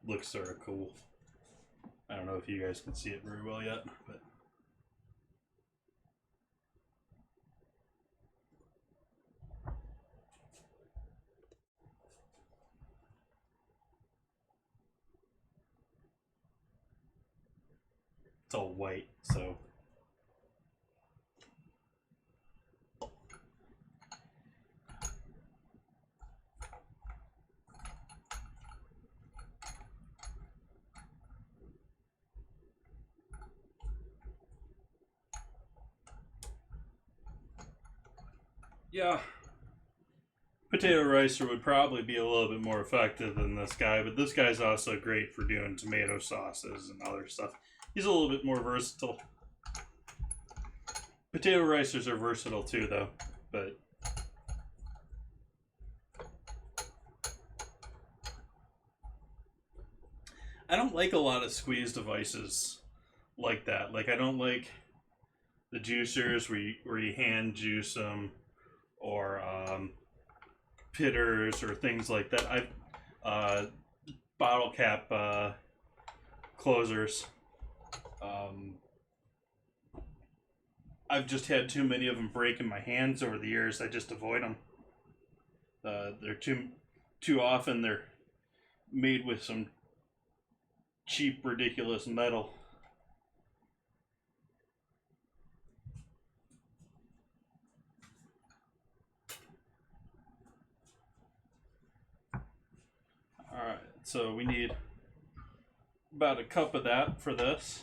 looks sort of cool. I don't know if you guys can see it very well yet, but it's all white, so yeah. Potato ricer would probably be a little bit more effective than this guy, but this guy's also great for doing tomato sauces and other stuff. He's a little bit more versatile. Potato ricers are versatile too, though, but I don't like a lot of squeeze devices like that. Like, I don't like the juicers where you hand juice them, or pitters or things like that. Bottle cap closers. I've just had too many of them break in my hands over the years. I just avoid them. They're too often they're made with some cheap, ridiculous metal. Alright, so we need about a cup of that for this.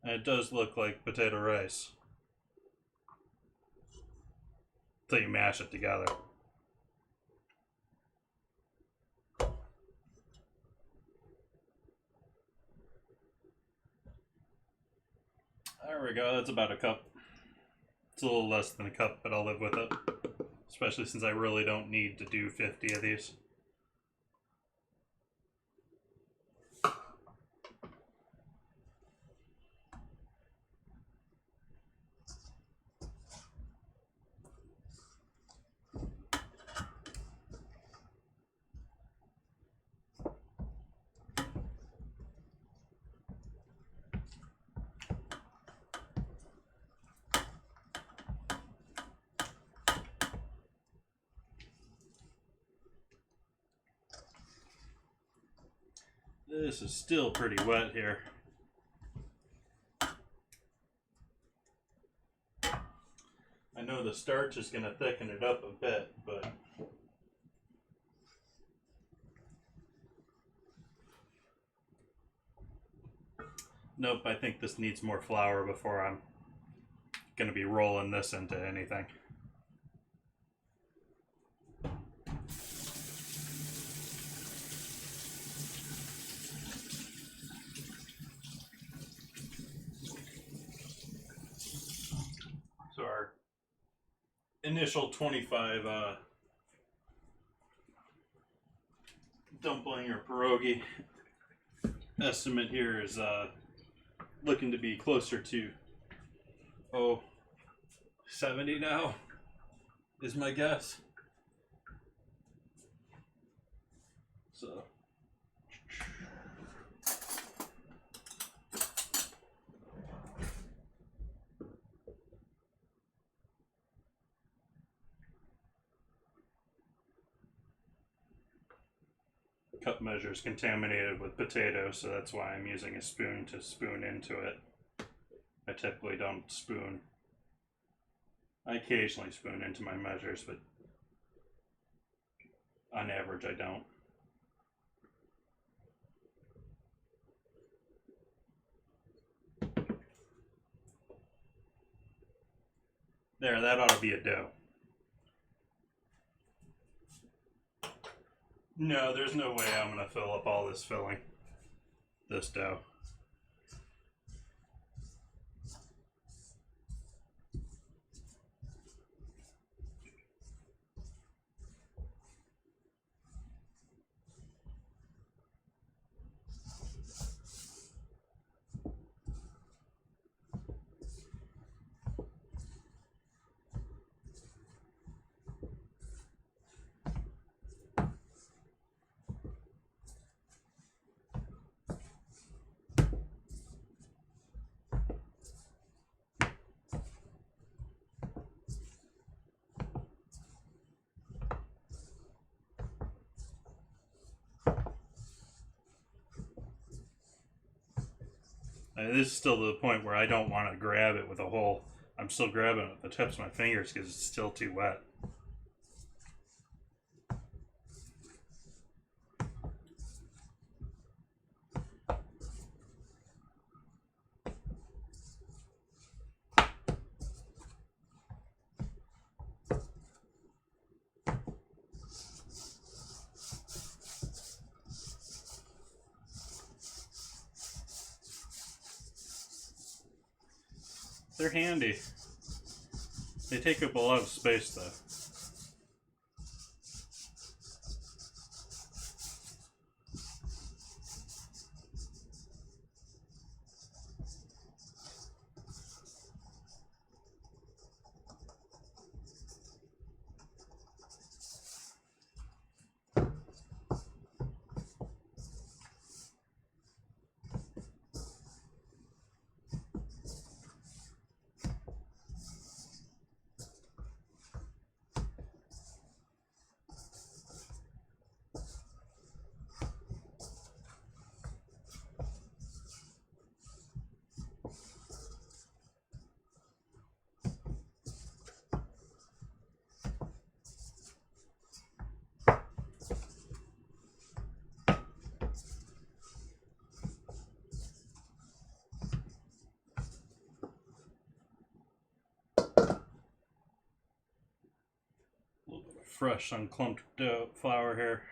And it does look like potato rice until you mash it together. There we go, that's about a cup. It's a little less than a cup, but I'll live with it. Especially since I really don't need to do 50 of these. This is still pretty wet here. I know the starch is going to thicken it up a bit, but nope, I think this needs more flour before I'm going to be rolling this into anything. So our initial 25 dumpling or pierogi estimate here is looking to be closer to 70 now is my guess. So. Cup measure is contaminated with potato, so that's why I'm using a spoon to spoon into it. I typically don't spoon. I occasionally spoon into my measures, but on average I don't. There, that ought to be a dough. No, there's no way I'm going to fill up all this filling. This dough. This is still the point where I don't want to grab it with a whole. I'm still grabbing it with the tips of my fingers because it's still too wet. They're handy. They take up a lot of space though. Fresh unclumped dough flour here.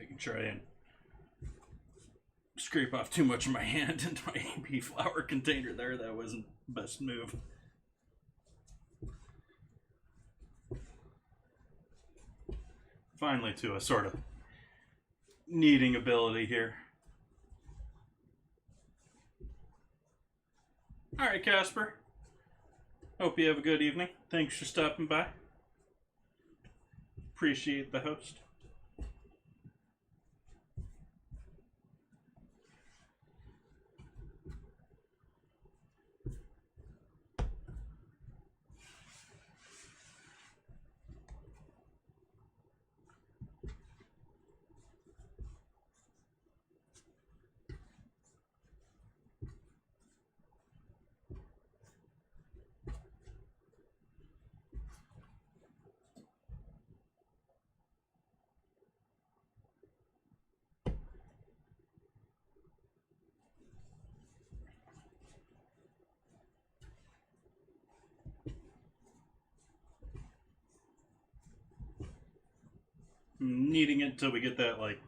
Making sure I didn't scrape off too much of my hand into my AP flour container there. That wasn't the best move. Finally to a sort of kneading ability here. Alright, Casper. Hope you have a good evening. Thanks for stopping by. Appreciate the host. Kneading it until we get that, like,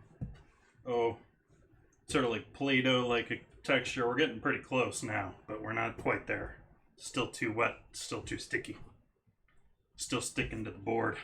sort of like Play-Doh like a texture. We're getting pretty close now, but we're not quite there. Still too wet, still too sticky. Still sticking to the board.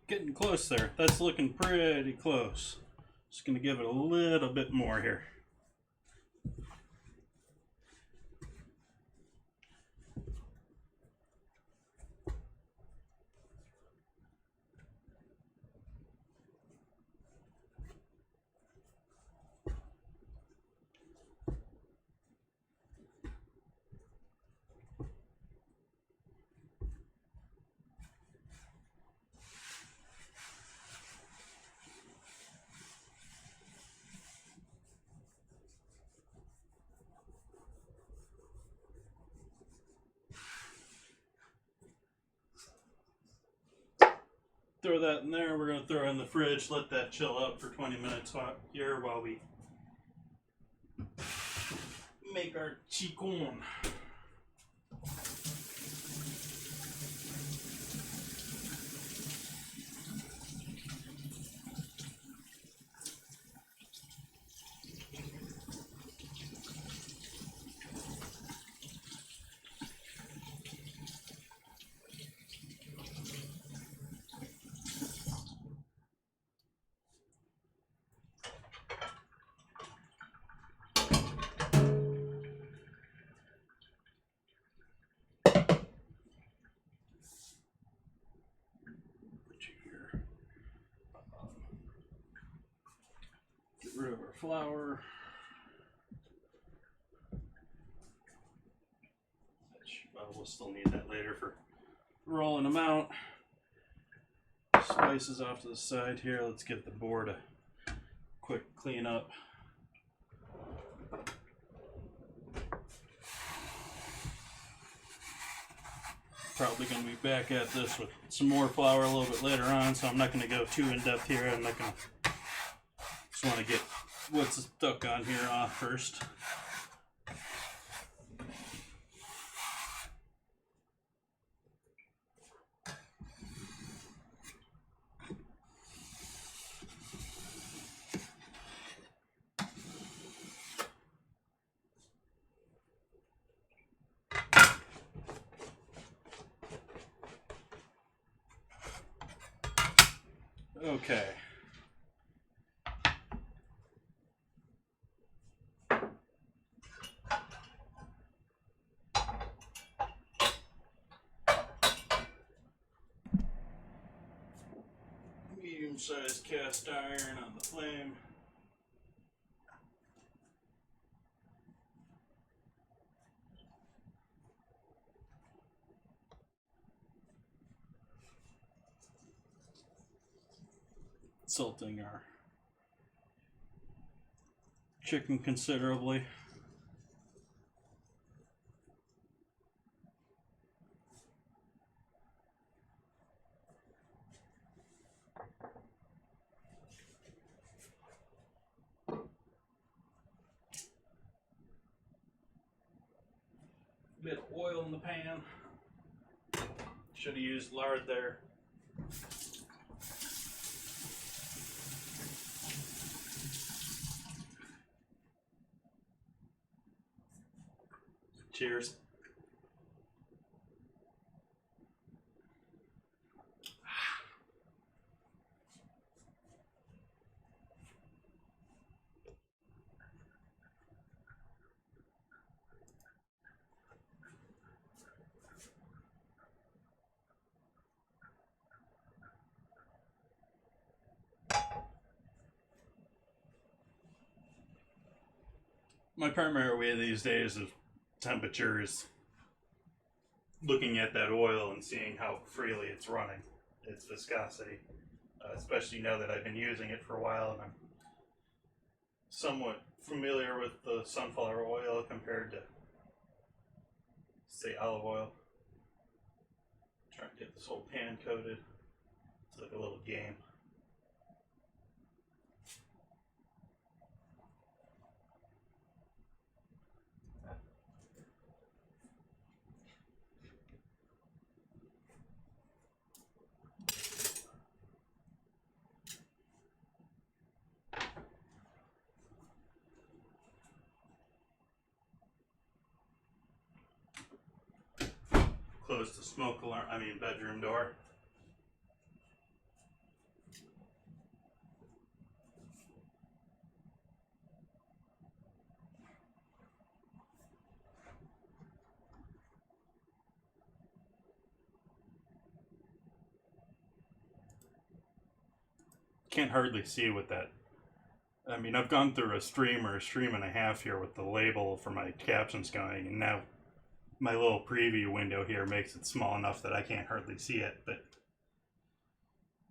getting close there. That's looking pretty close. Just gonna give it a little bit more here. Throw that in there. We're going to throw it in the fridge, let that chill out for 20 minutes here while we make our chicon. Get rid of our flour. We'll still need that later for rolling them out. Spices off to the side here. Let's give the board a quick clean up. Probably going to be back at this with some more flour a little bit later on, so I'm not going to go too in depth here. I'm not going to. Just want to get what's stuck on here off first. Okay. Medium-sized cast iron on the flame. Salting our chicken considerably. Bit of oil in the pan. Should have used lard there. Cheers. My primary way these days of temperature is looking at that oil and seeing how freely it's running, its viscosity, especially now that I've been using it for a while and I'm somewhat familiar with the sunflower oil compared to, say, olive oil. Trying to get this whole pan coated. It's like a little game. Close the bedroom door. can't hardly see with that. I mean, I've gone through a stream or a stream and a half here with the label for my captions going, and now my little preview window here makes it small enough that I can't hardly see it, but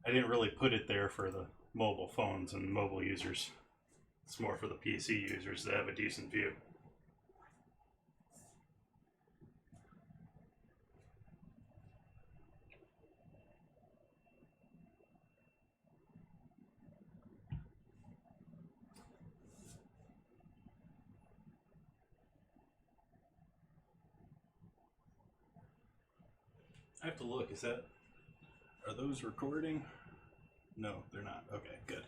I didn't really put it there for the mobile phones and mobile users. It's more for the PC users that have a decent view. I have to look, are those recording? No, they're not. Okay, good.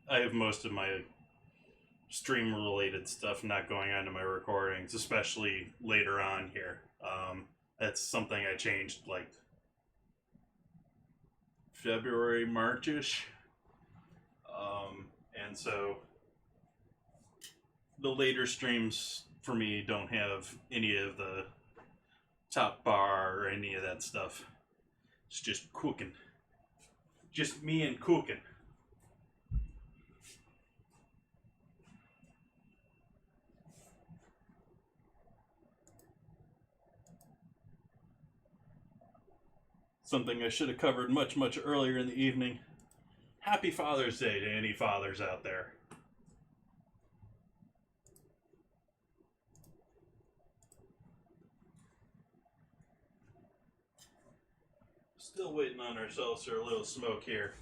I have most of my stream related stuff not going onto my recordings, especially later on here. That's something I changed like February, March-ish. And so the later streams for me don't have any of the top bar or any of that stuff. It's just cooking. Just me and cooking. Something I should have covered much, much earlier in the evening. Happy Father's Day to any fathers out there. Still waiting on ourselves for a little smoke here.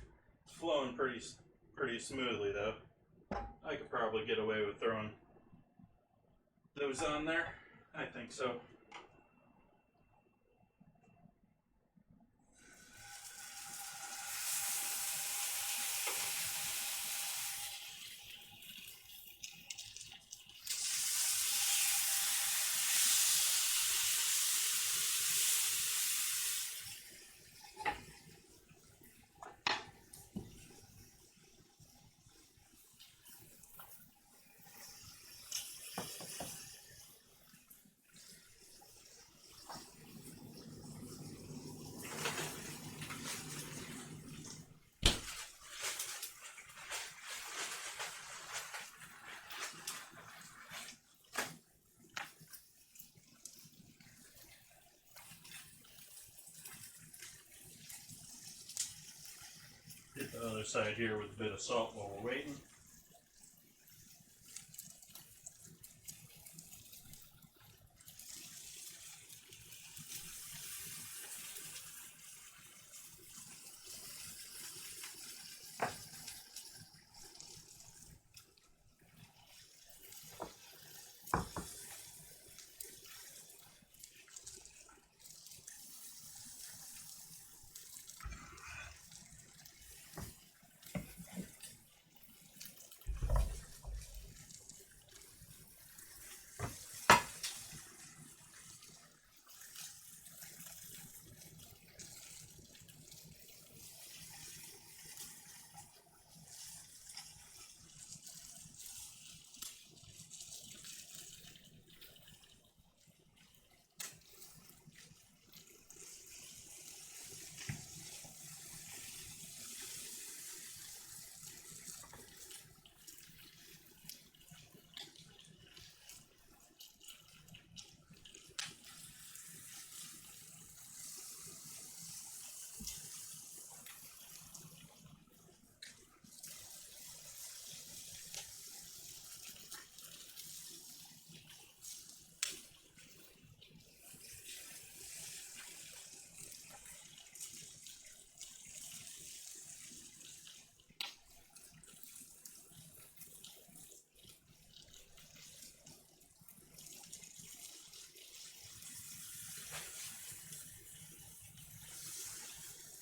It's flowing pretty smoothly though. I could probably get away with throwing those on there. I think so. Hit the other side here with a bit of salt while we're waiting.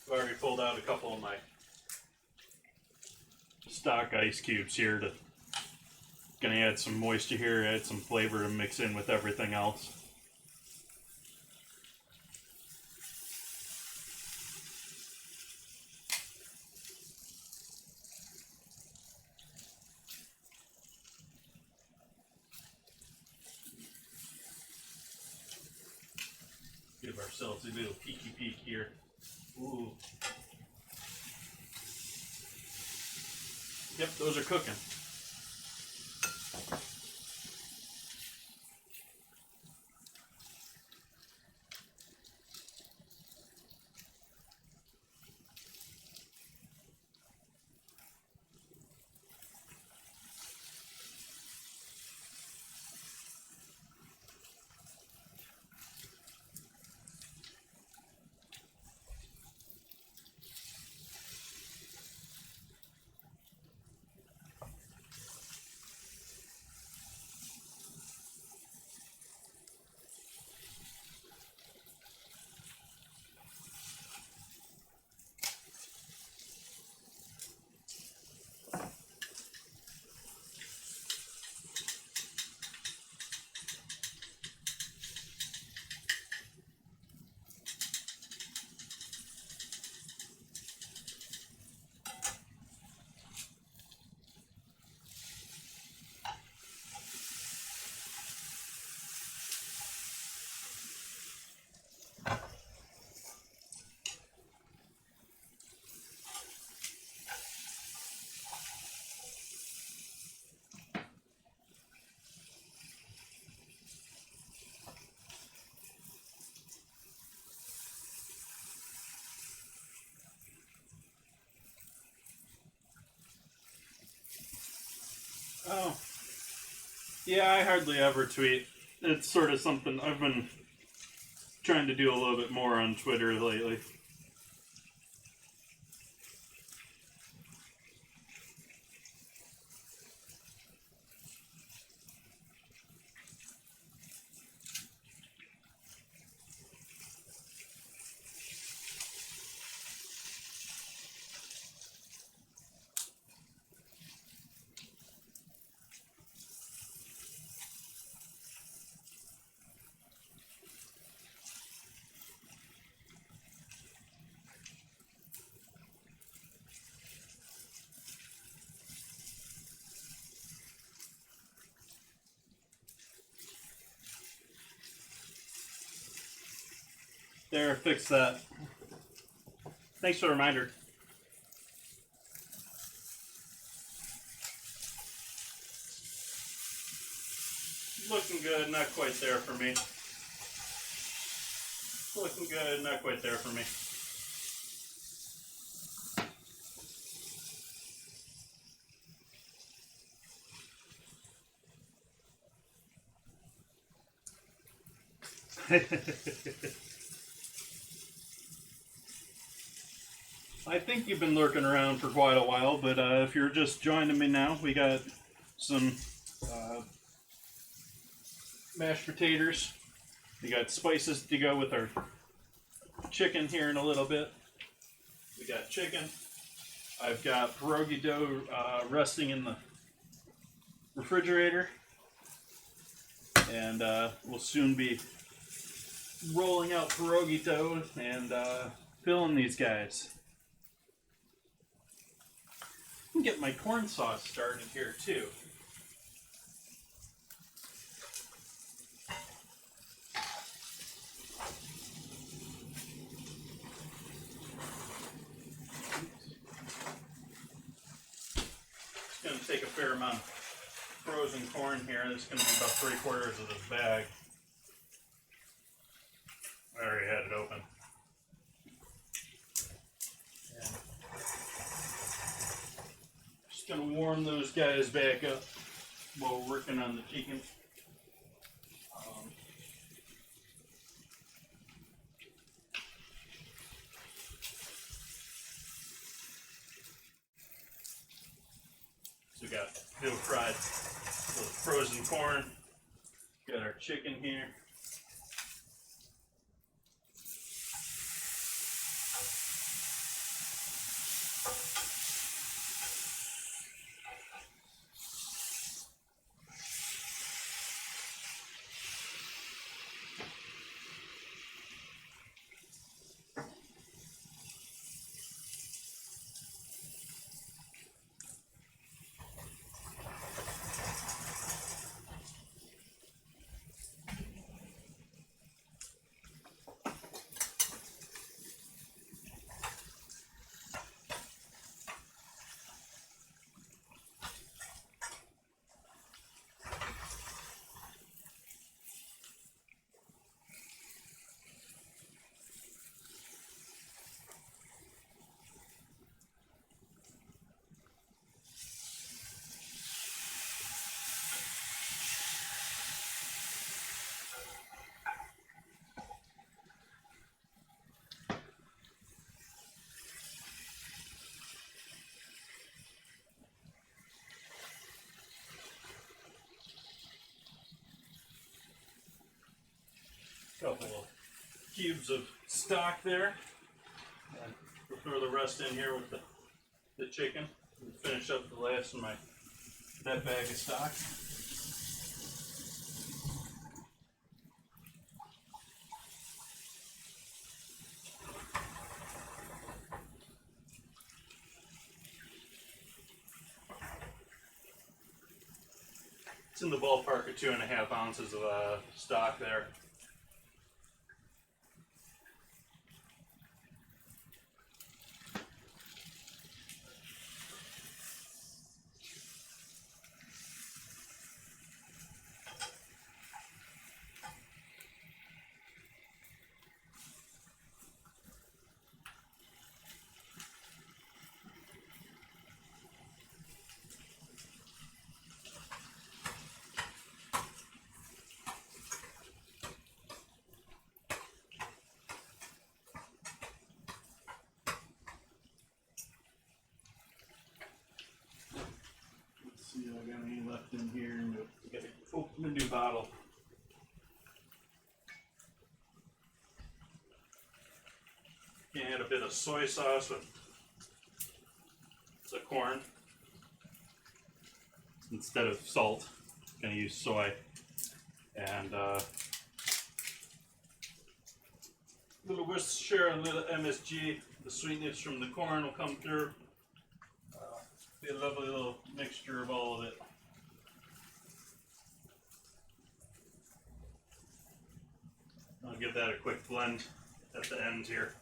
I've already pulled out a couple of my stock ice cubes here to gonna add some moisture here, add some flavor and mix in with everything else. Give ourselves a little peeky peek here. Ooh. Yep, those are cooking. Oh. Yeah, I hardly ever tweet. It's sort of something I've been trying to do a little bit more on Twitter lately. There, fix that. Thanks for the reminder. Looking good, not quite there for me. Looking good, not quite there for me. I think you've been lurking around for quite a while, but if you're just joining me now, we got some mashed potatoes. We got spices to go with our chicken here in a little bit. We got chicken. I've got pierogi dough resting in the refrigerator. And we'll soon be rolling out pierogi dough and filling these guys. I can get my corn sauce started here too. It's going to take a fair amount of frozen corn here. This is going to be about 3/4 of this bag. I already had it open. Just going to warm those guys back up while we're working on the chicken. So we got little fried, little frozen corn. Got our chicken here. couple of cubes of stock there. And we'll throw the rest in here with the chicken. And finish up the last of that bag of stock. It's in the ballpark of 2.5 ounces of stock there. See if I got any left in here. Nope. We gotta open a new bottle. You can add a bit of soy sauce with the corn instead of salt. I'm gonna use soy and a little Worcestershire and a little MSG. The sweetness from the corn will come through. Be a lovely little mixture of all of it. I'll give that a quick blend at the end here.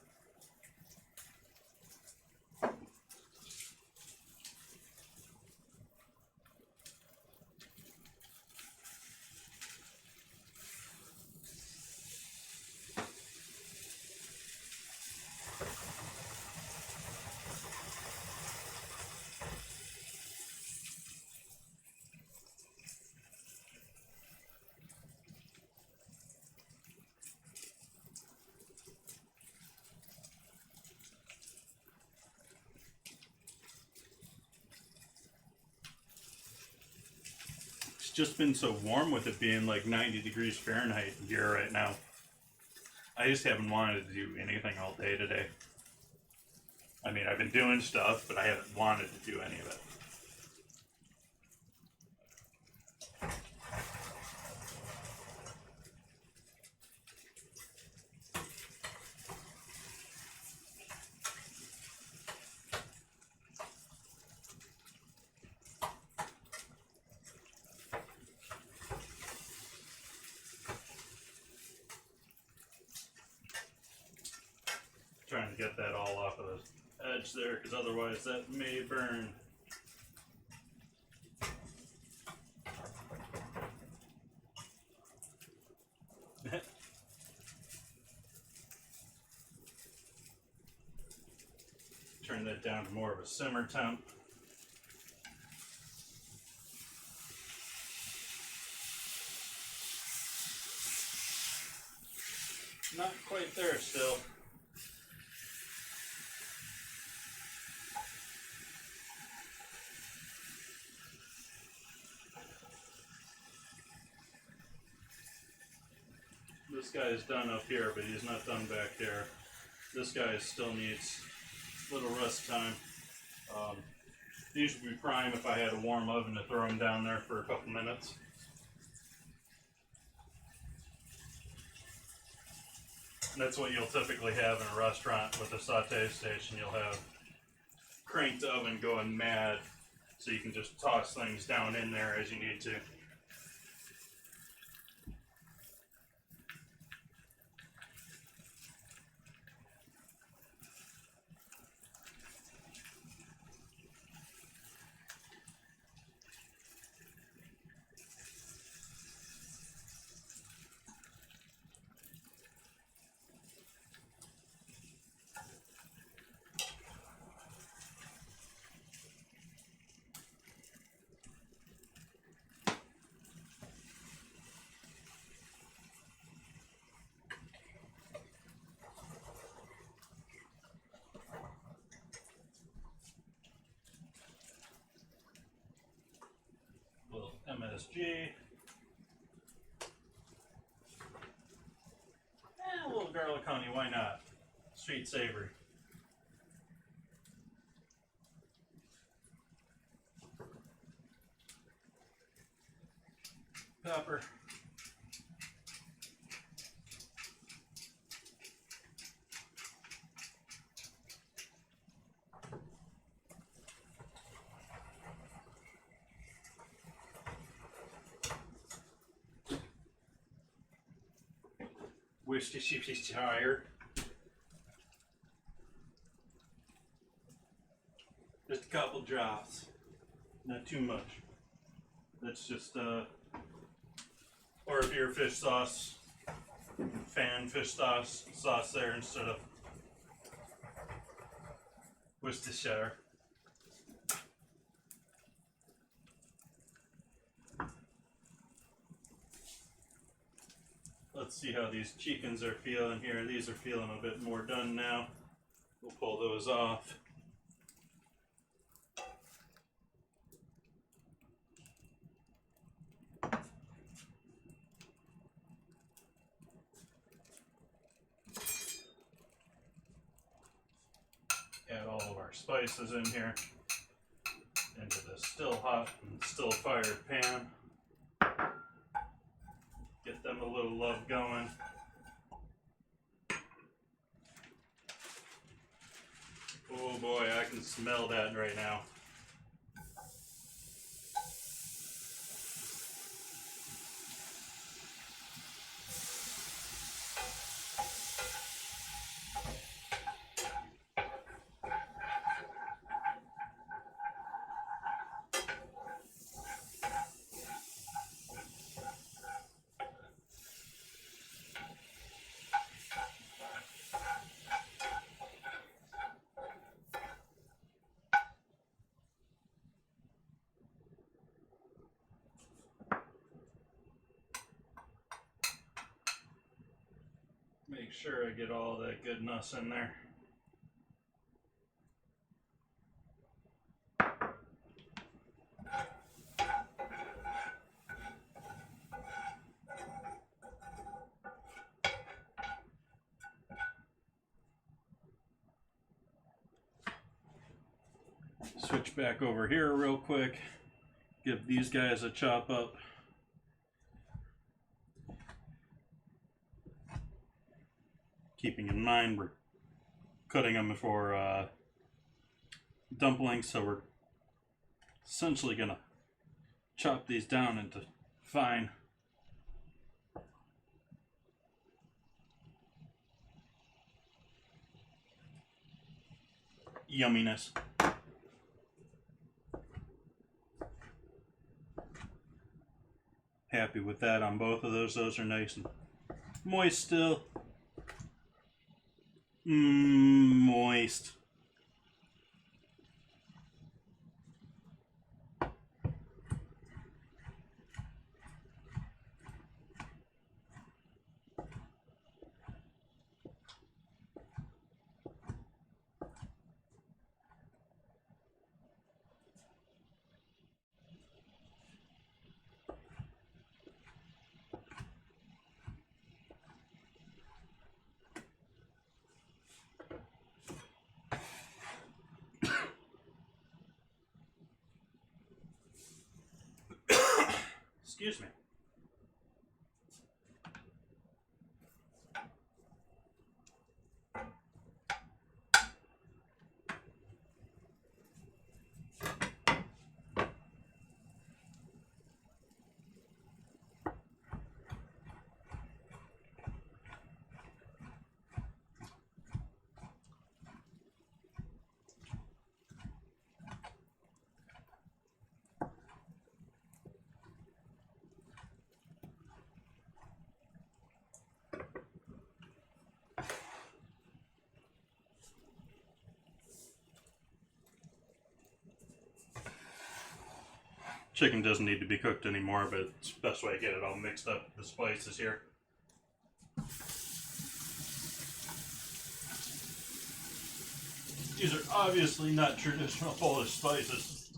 Just been so warm with it being like 90 degrees Fahrenheit here right now. I just haven't wanted to do anything all day today. I mean, I've been doing stuff, but I haven't wanted to do any of it. Trying to get that all off of the edge there, because otherwise that may burn. Turn that down to more of a simmer temp. Not quite there still. This guy is done up here, but he's not done back there. This guy still needs a little rest time. These would be prime if I had a warm oven to throw them down there for a couple minutes. And that's what you'll typically have in a restaurant with a saute station. You'll have cranked oven going mad, so you can just toss things down in there as you need to. MSG. Coney, why not? Sweet savory. Pepper. Worcestershire. Just a couple drops, not too much. That's just or if you're fish sauce fan, fish sauce there instead of Worcestershire. Let's see how these chickens are feeling here. These are feeling a bit more done now. We'll pull those off. Add all of our spices in here into this still hot and still fired pan. Get them a little love going. Oh boy, I can smell that right now. Make sure I get all that goodness in there. Switch back over here real quick. Give these guys a chop up. Keeping in mind we're cutting them for dumplings, so we're essentially gonna chop these down into fine yumminess. Happy with that on both of those. Those are nice and moist still. Moist. Excuse me. Chicken doesn't need to be cooked anymore, but it's the best way to get it all mixed up with the spices here. These are obviously not traditional Polish spices.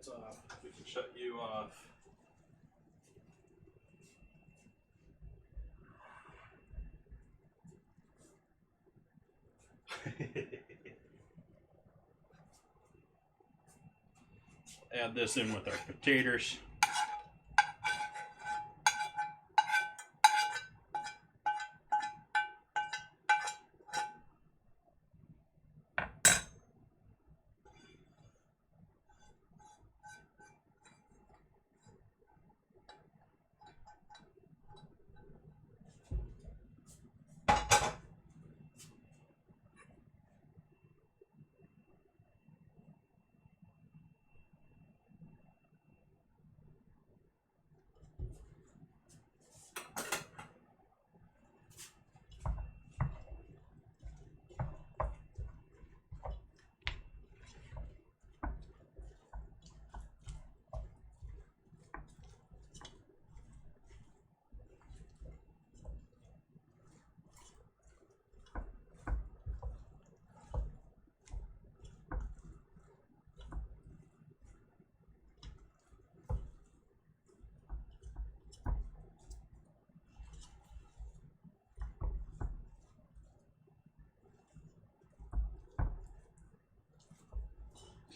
lights off. We can shut you off. Add this in with our potatoes.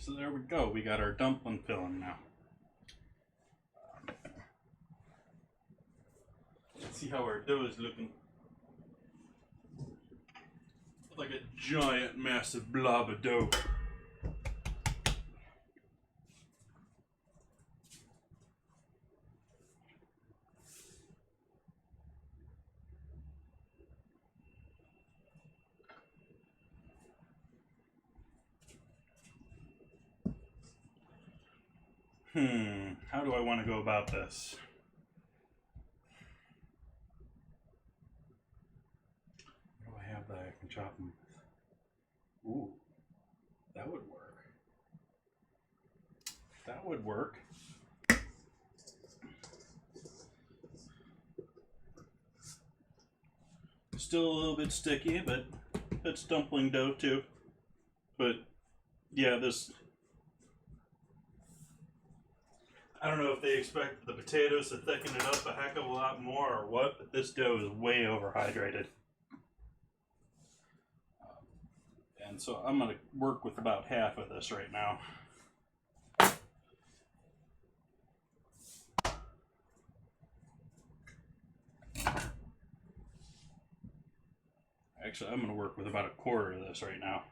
So there we go. We got our dumpling filling now. Let's see how our dough is looking. Like a giant, massive blob of dough. How do I want to go about this? What do I have that I can chop them with? Ooh, that would work. That would work. Still a little bit sticky, but it's dumpling dough too. But yeah, this... I don't know if they expect the potatoes to thicken it up a heck of a lot more or what, but this dough is way overhydrated. And so I'm going to work with about half of this right now. Actually, I'm going to work with about a quarter of this right now.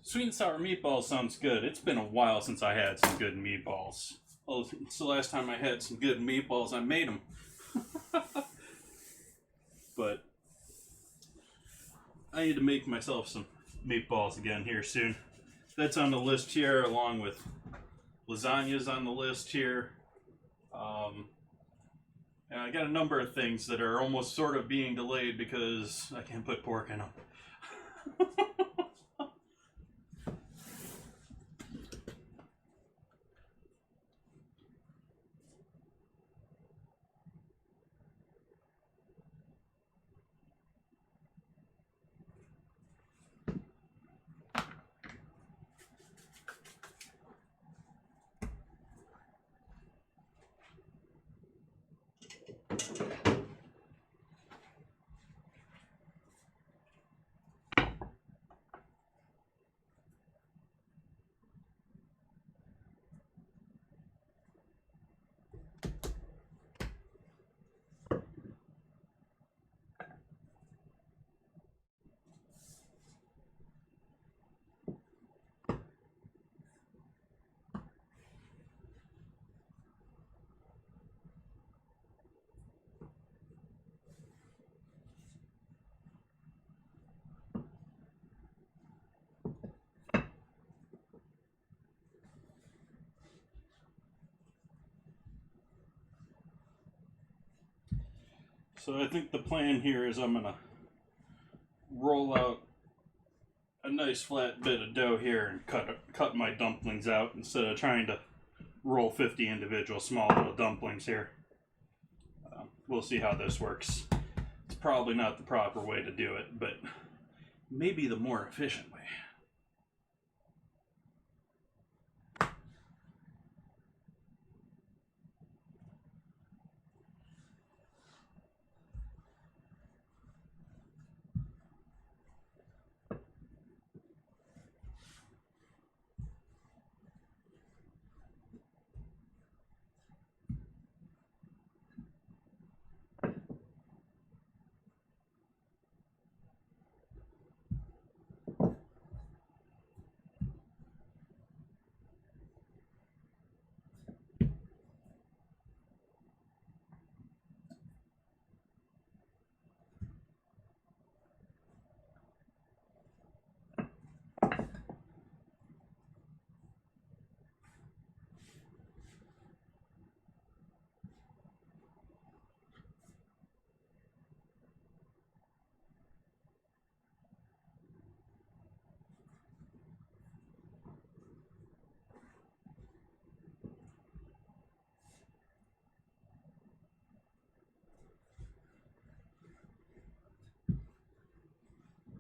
Sweet and sour meatballs sounds good. It's been a while since I had some good meatballs. Well, it's the last time I had some good meatballs, I made them. But I need to make myself some meatballs again here soon. That's on the list here, along with lasagna's on the list here. And I got a number of things that are almost sort of being delayed because I can't put pork in them. So I think the plan here is I'm going to roll out a nice flat bit of dough here and cut my dumplings out instead of trying to roll 50 individual small little dumplings here. We'll see how this works. It's probably not the proper way to do it, but may be the more efficient way.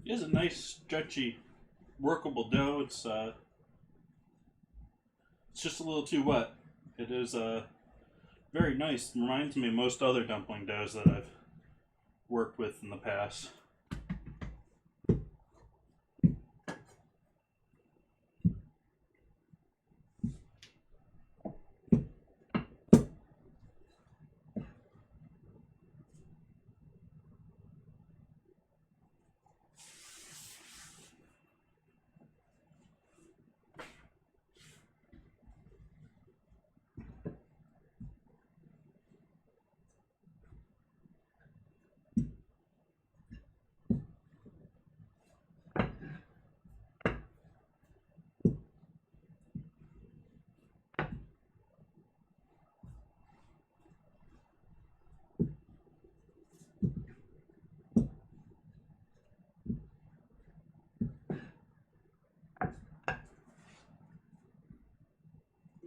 It is a nice, stretchy, workable dough. It's just a little too wet. It is very nice. It reminds me of most other dumpling doughs that I've worked with in the past.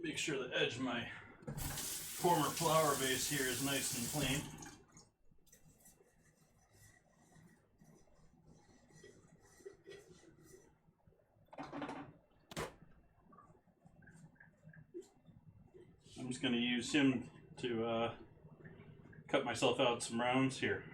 Make sure the edge of my former flour base here is nice and clean. I'm just going to use him to cut myself out some rounds here.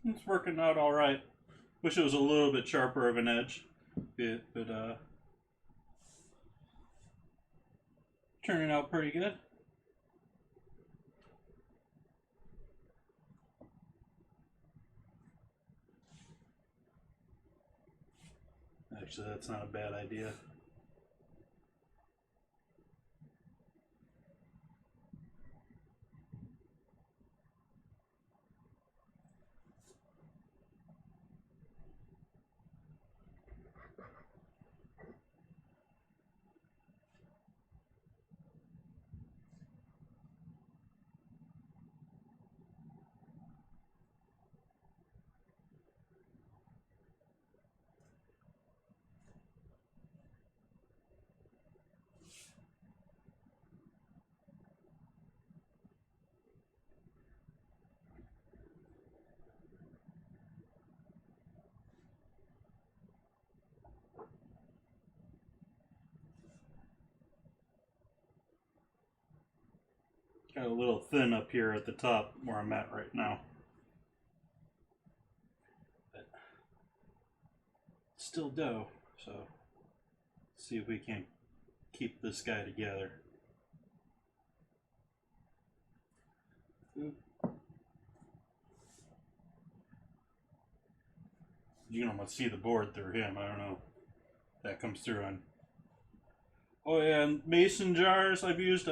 It's working out all right. Wish it was a little bit sharper of an edge, but turning out pretty good. Actually, that's not a bad idea. Got a little thin up here at the top where I'm at right now. But still dough, so let's see if we can keep this guy together. You can almost see the board through him. I don't know if that comes through on. Oh yeah, and mason jars I've used.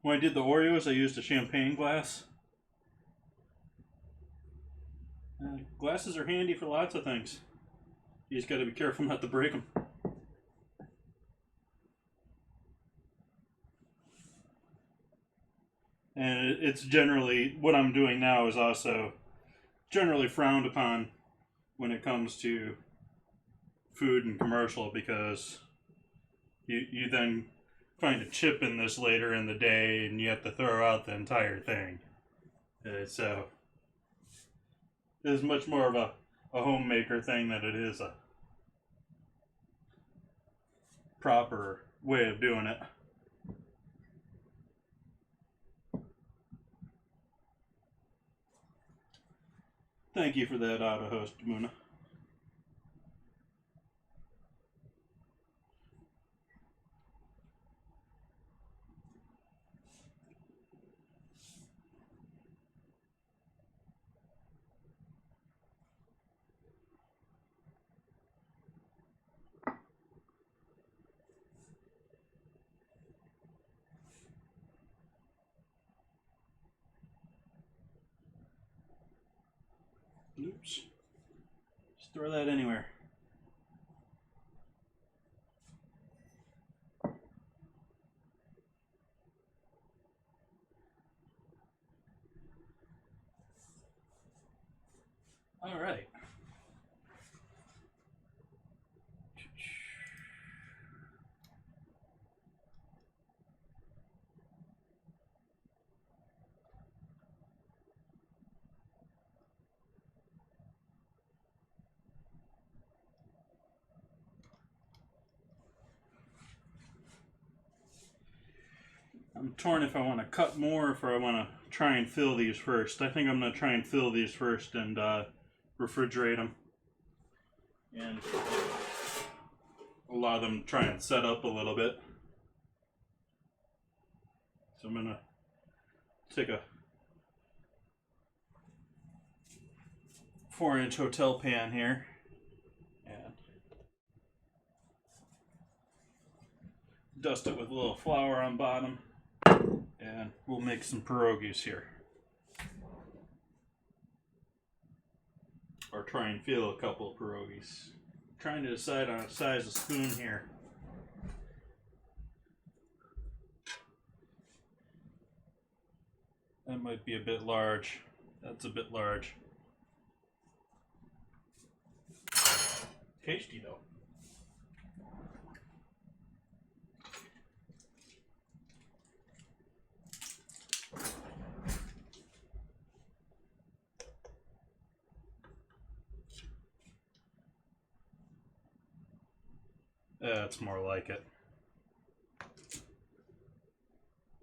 When I did the Oreos, I used a champagne glass. Glasses are handy for lots of things. You just got to be careful not to break them. And it's generally, what I'm doing now is also generally frowned upon when it comes to food and commercial, because you then find a chip in this later in the day and you have to throw out the entire thing. So it is much more of a homemaker thing than it is a proper way of doing it. Thank you for that auto host, Muna. Oops. Just throw that anywhere. All right. I'm torn if I want to cut more or if I want to try and fill these first. I think I'm going to try and fill these first and refrigerate them. And allow them to try and set up a little bit. So I'm going to take a 4-inch hotel pan here and dust it with a little flour on bottom. And we'll make some pierogies here. Or try and fill a couple of pierogies. Trying to decide on a size of spoon here. That might be a bit large. That's a bit large. Tasty though. That's more like it.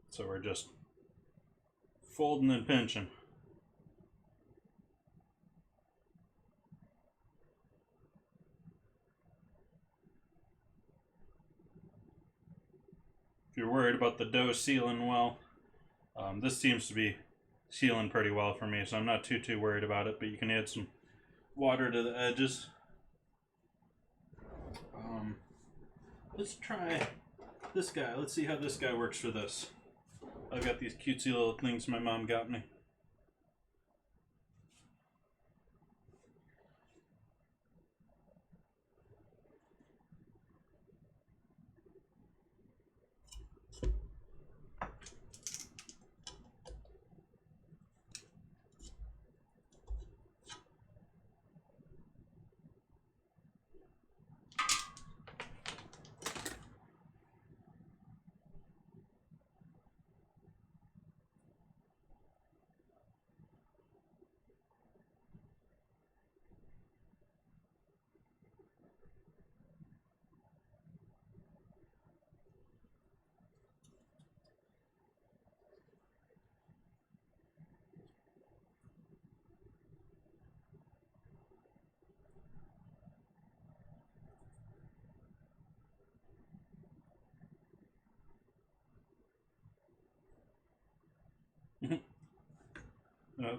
So we're just folding and pinching. If you're worried about the dough sealing well, this seems to be sealing pretty well for me, so I'm not too worried about it, but you can add some water to the edges. Let's try this guy. Let's see how this guy works for this. I've got these cutesy little things my mom got me.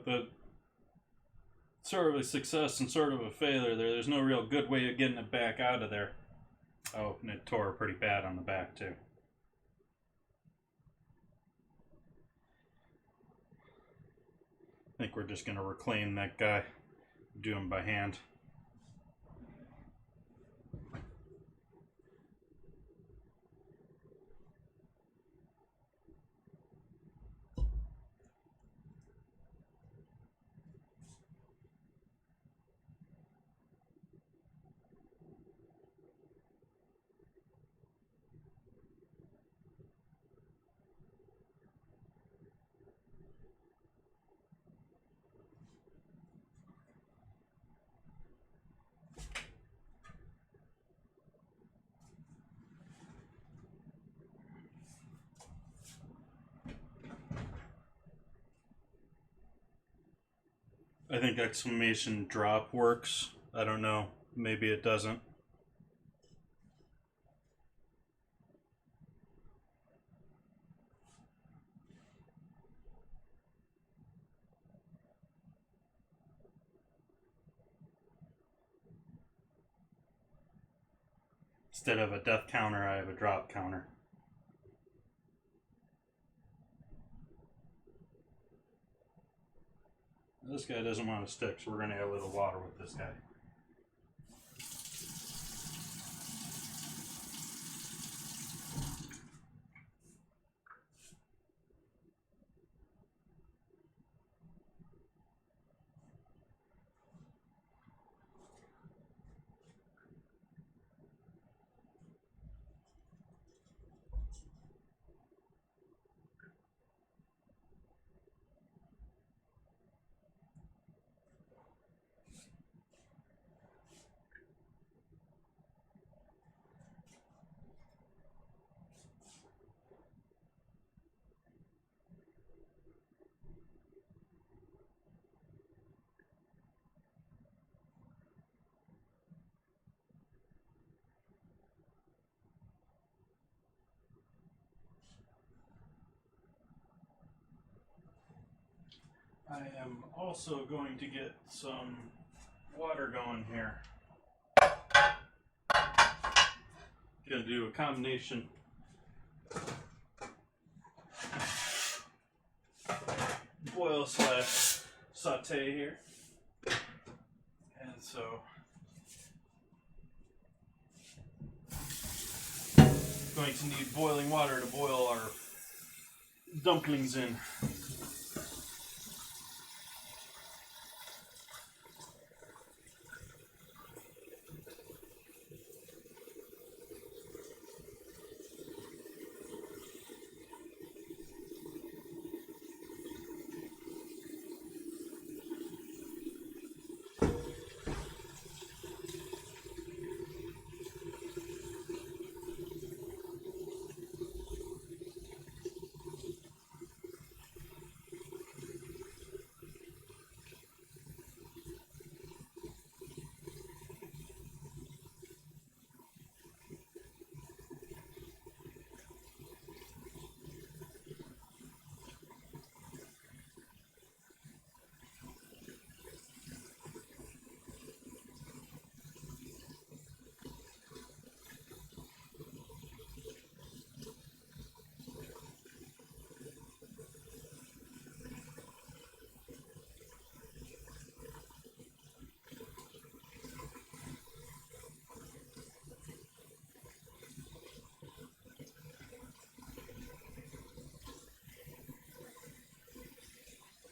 But sort of a success and sort of a failure there. There's no real good way of getting it back out of there. Oh, and it tore pretty bad on the back too. I think we're just going to reclaim that guy, do him by hand. I think exclamation drop works. I don't know. Maybe it doesn't. Instead of a death counter, I have a drop counter. This guy doesn't want to stick, so we're going to add a little water with this guy. I am also going to get some water going here. Gonna do a combination boil slash saute here. And so going to need boiling water to boil our dumplings in.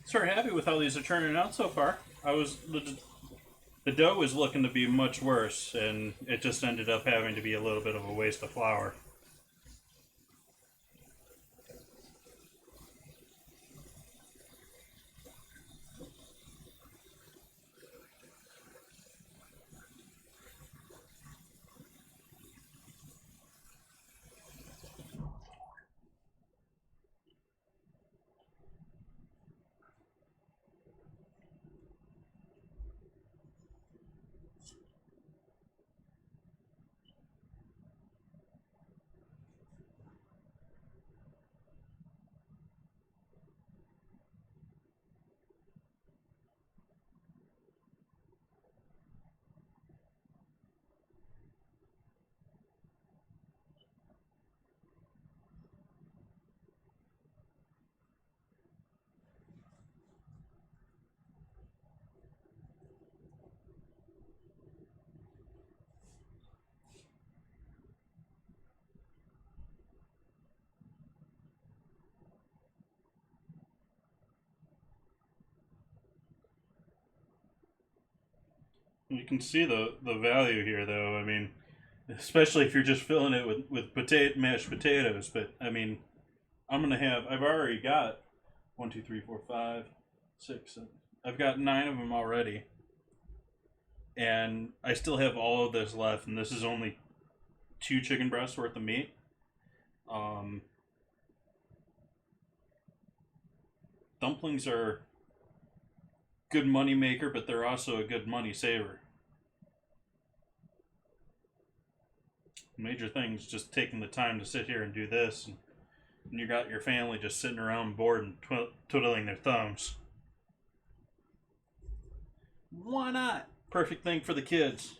Sort of happy with how these are turning out so far. The dough was looking to be much worse, and it just ended up having to be a little bit of a waste of flour. You can see the value here, though. I mean, especially if you're just filling it with mashed potatoes. But I mean, I've already got 1, 2, 3, 4, 5, 6, 7. I've got 9 of them already, and I still have all of this left. And this is only 2 chicken breasts worth of meat. Dumplings are good money maker, but they're also a good money saver. Major thing is just taking the time to sit here and do this, and you got your family just sitting around bored and twiddling their thumbs. Why not? Perfect thing for the kids.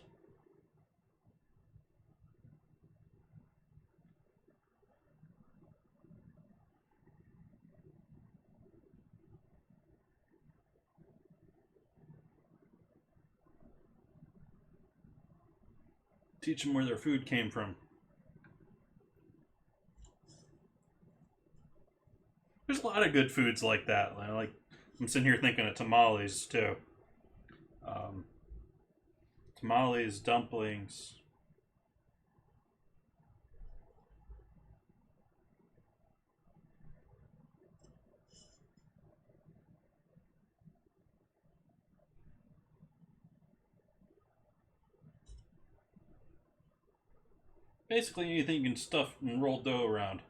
Teach them where their food came from. There's a lot of good foods like that. Like I'm sitting here thinking of tamales too. Tamales, dumplings. Basically anything you can stuff and roll dough around.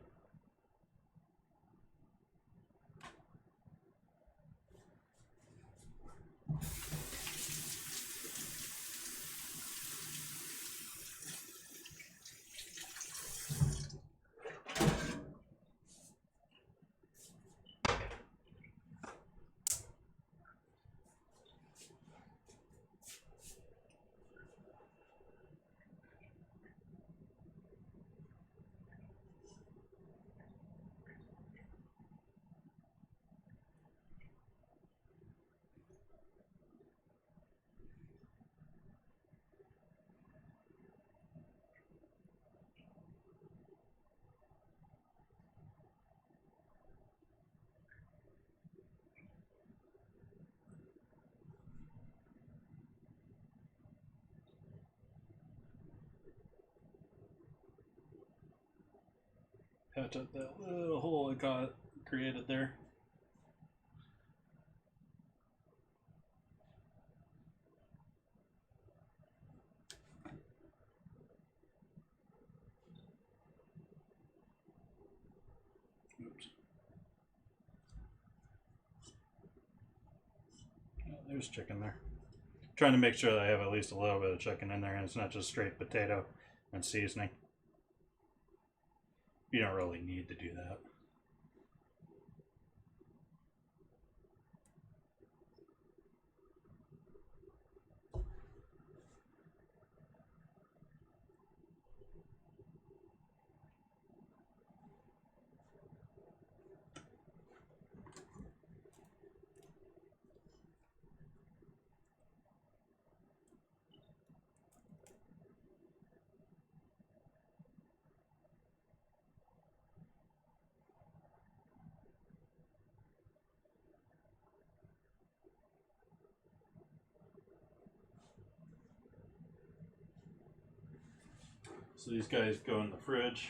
Patch up that little hole I got created there. Oops. Oh, there's chicken there. Trying to make sure that I have at least a little bit of chicken in there and it's not just straight potato and seasoning. You don't really need to do that. So these guys go in the fridge.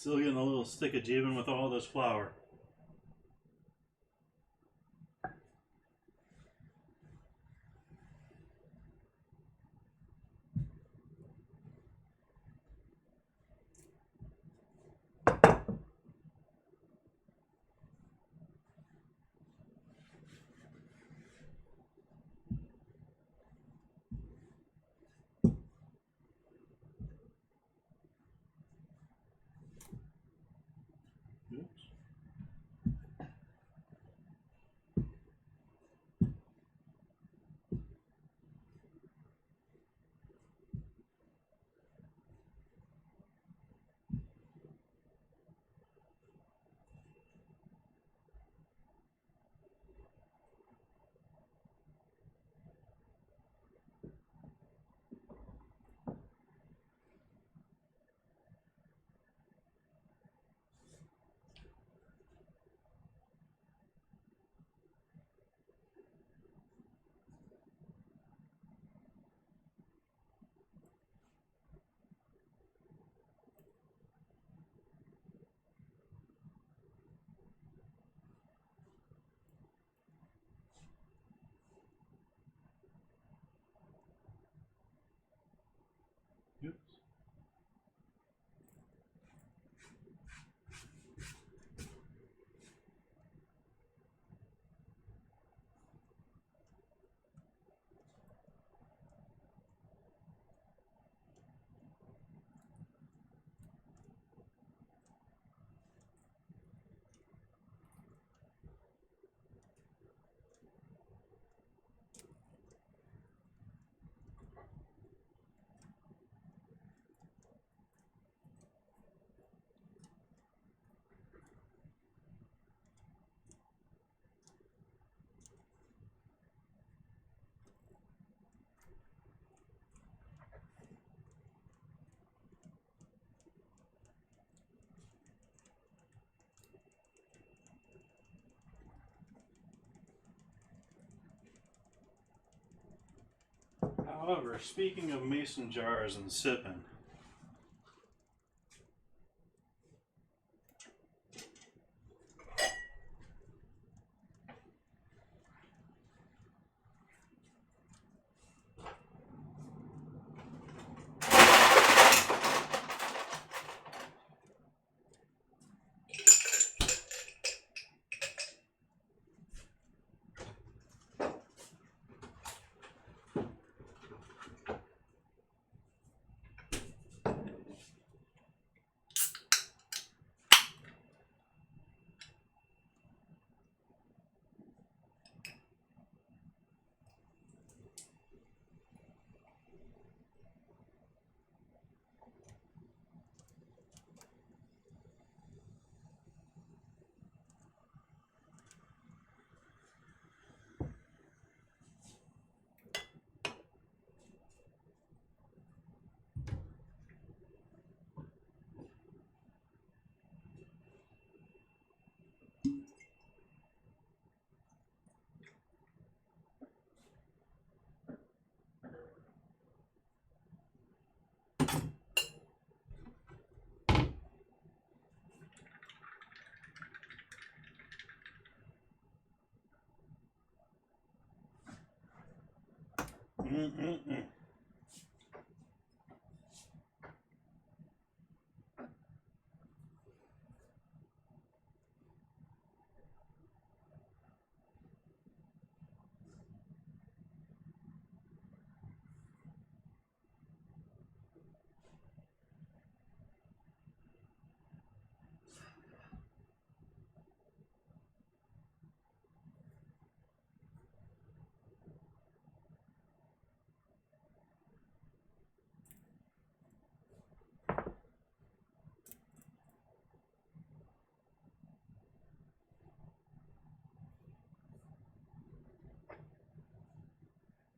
Still getting a little stick of even with all this flour. Oops. Oops. However, speaking of mason jars and sipping,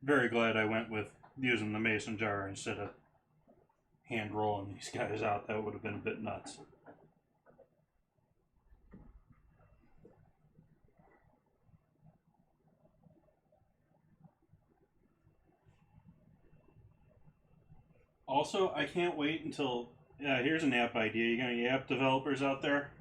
very glad I went with using the mason jar instead of hand rolling these guys out. That would have been a bit nuts. Also, I can't wait until Yeah, here's an app idea. You got any app developers out there?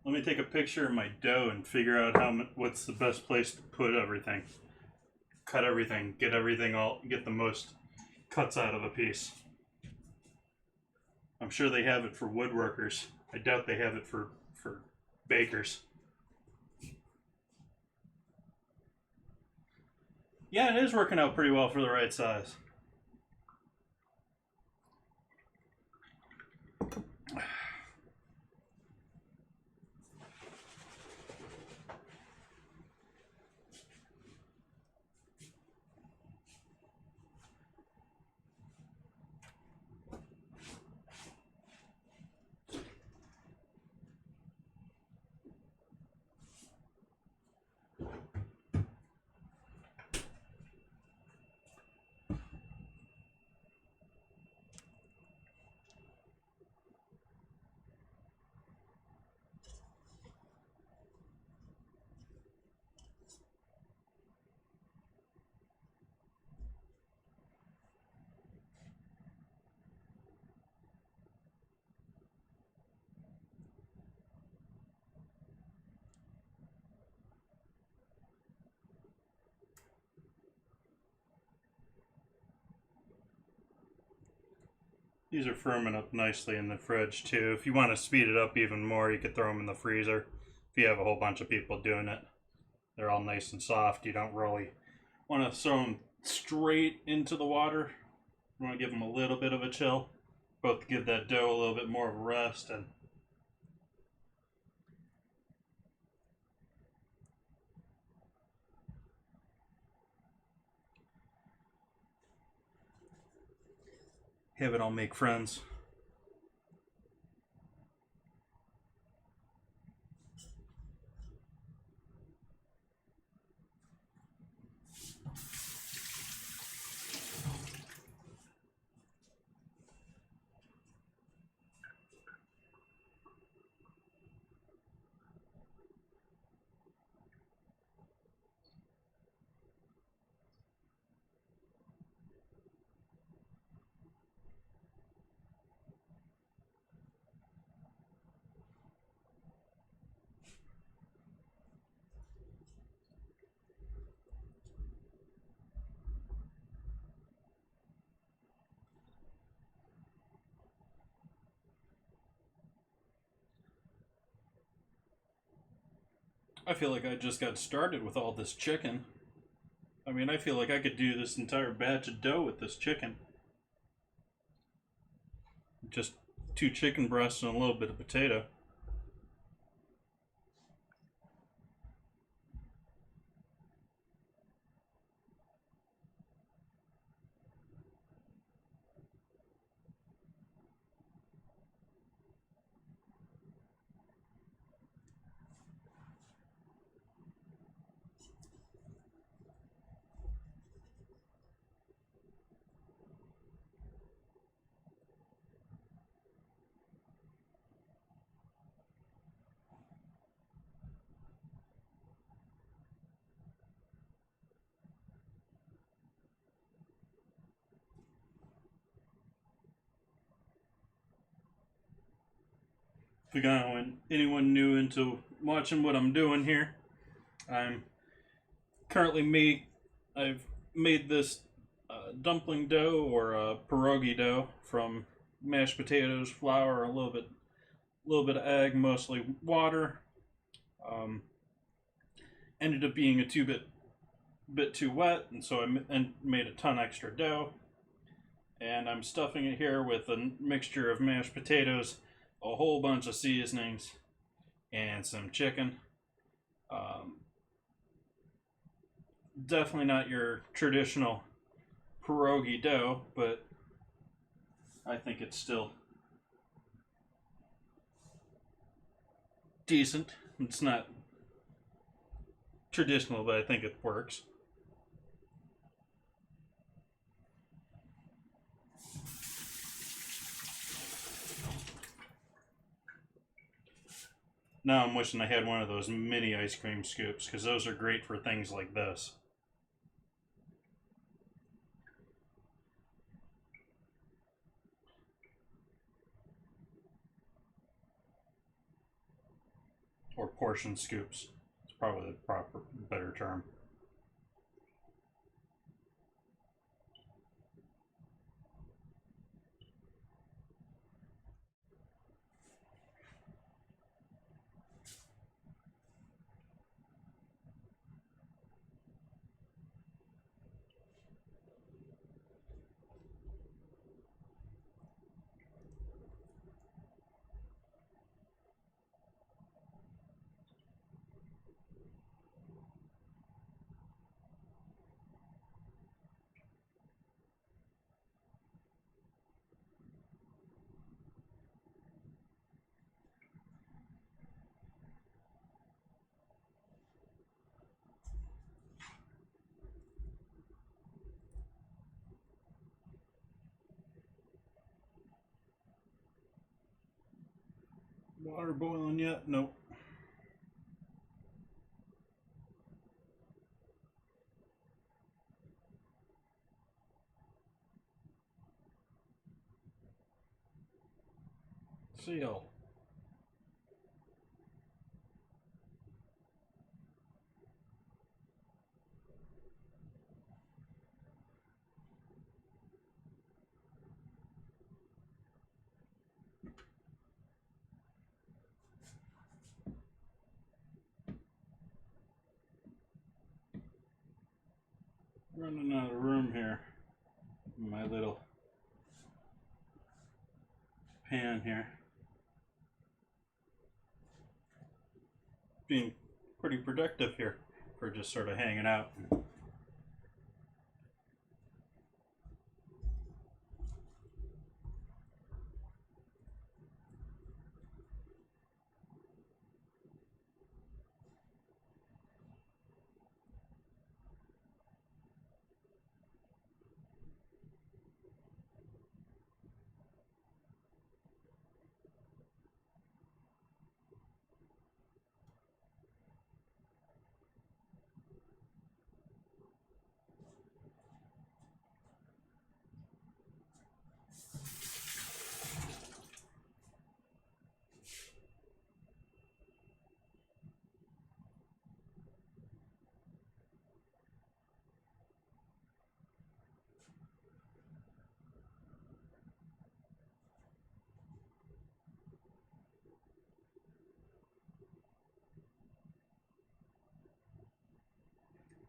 Let me take a picture of my dough and figure out what's the best place to put everything. Cut everything, get the most cuts out of a piece. I'm sure they have it for woodworkers. I doubt they have it for bakers. Yeah, it is working out pretty well for the right size. These are firming up nicely in the fridge too. If you want to speed it up even more, you could throw them in the freezer. If you have a whole bunch of people doing it, they're all nice and soft. You don't really want to throw them straight into the water. You want to give them a little bit of a chill, both to give that dough a little bit more of a rest and have it all make friends. I feel like I just got started with all this chicken. I mean, I feel like I could do this entire batch of dough with this chicken. Just 2 chicken breasts and a little bit of potato. If you got anyone new into watching what I'm doing here, I'm currently I've made this dumpling dough or pierogi dough from mashed potatoes, flour, a little bit of egg, mostly water. Um, Ended up being a bit too wet, and so I made a ton extra dough. And I'm stuffing it here with a mixture of mashed potatoes, a whole bunch of seasonings, and some chicken. Definitely not your traditional pierogi dough, but I think it's still decent. It's not traditional, but I think it works. Now I'm wishing I had one of those mini ice cream scoops, because those are great for things like this. or portion scoops. It's probably the proper, better term. Water boiling yet? Nope. Seal. Running out of room here. My little pan here. Being pretty productive here for just sort of hanging out.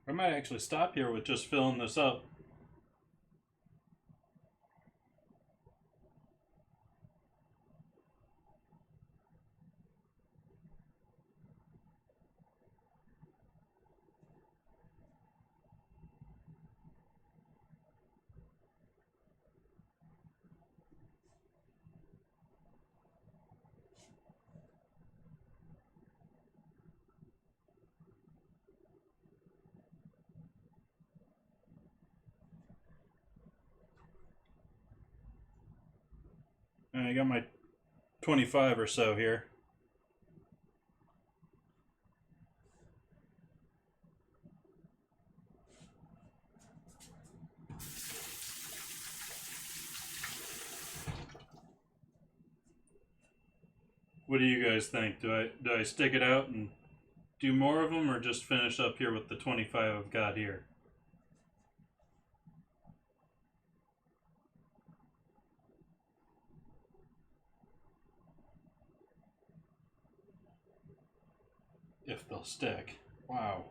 I might actually stop here with just filling this up. And I got my 25 or so here. What do you guys think? Do I stick it out and do more of them, or just finish up here with the 25 I've got here? If they'll stick. Wow.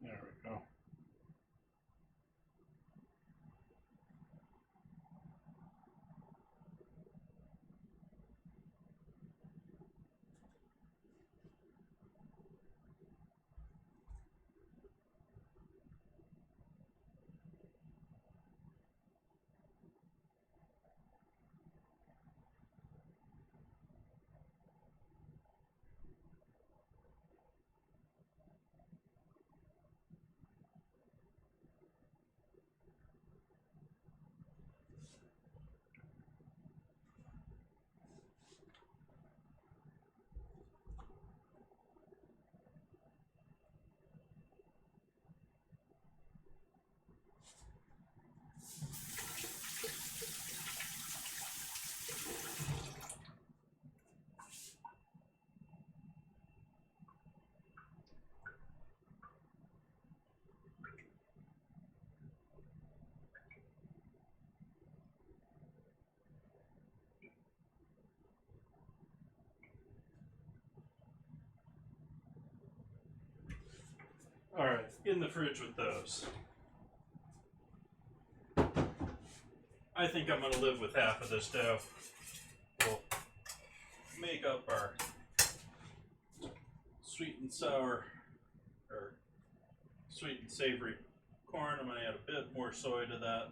There we go. Alright, in the fridge with those. I think I'm going to live with half of this dough. We'll make up our sweet and sour, or sweet and savory corn. I'm going to add a bit more soy to that.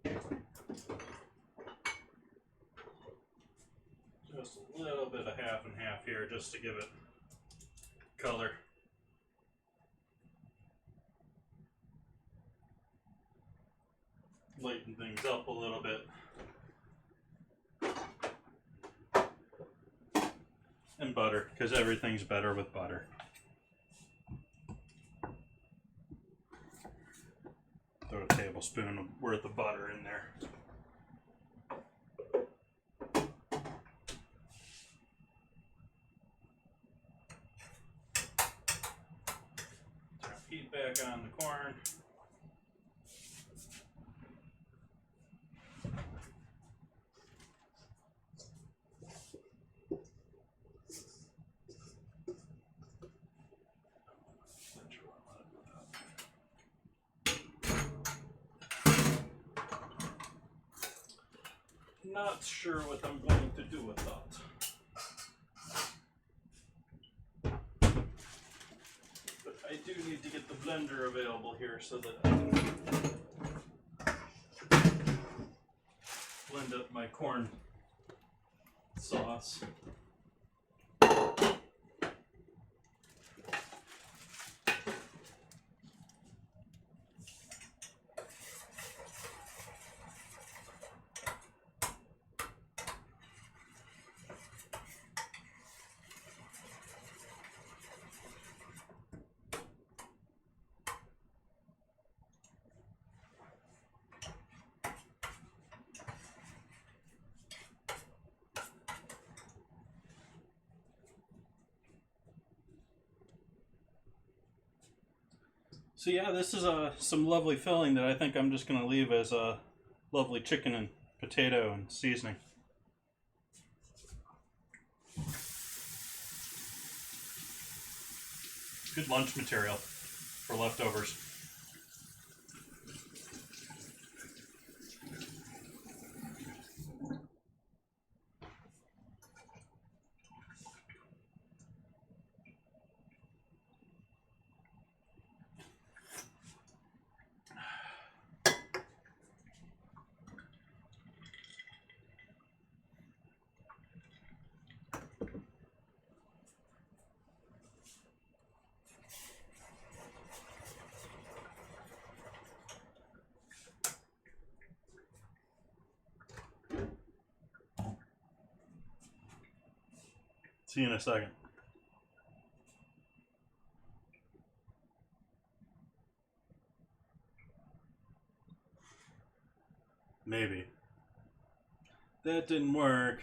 And just a little bit of half and half here just to give it color. Lighten things up a little bit. And butter, because everything's better with butter. Throw a tablespoon worth of butter in there. Turn heat back on the corn. Not sure what I'm going to do with that. But I do need to get the blender available here so that I can blend up my corn sauce. So yeah, this is some lovely filling that I think I'm just going to leave as a lovely chicken and potato and seasoning. Good lunch material for leftovers. See you in a second. Maybe. That didn't work.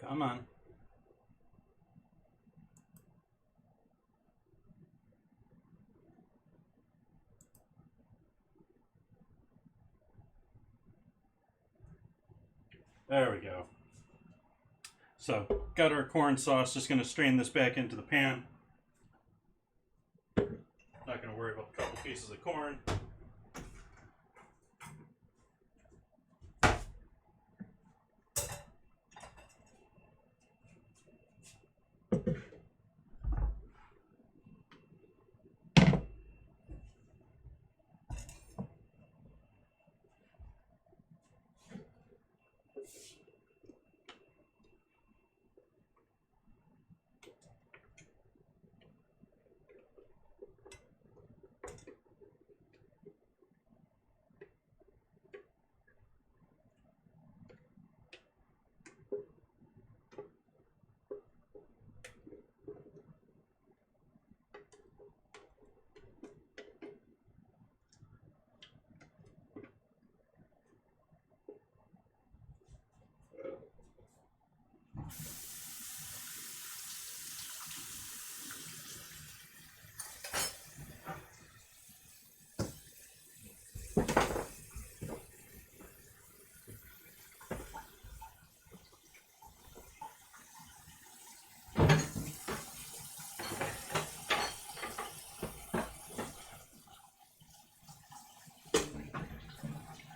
Come on. There we go. So, got our corn sauce. Just going to strain this back into the pan. Not going to worry about a couple pieces of corn.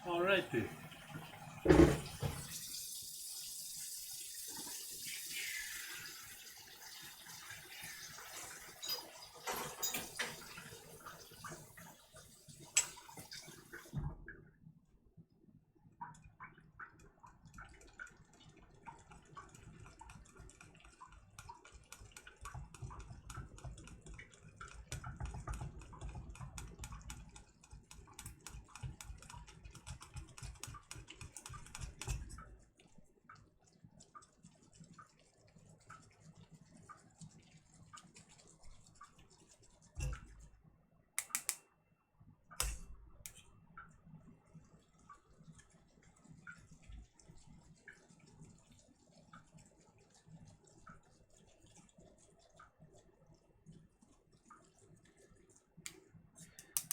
Alrighty.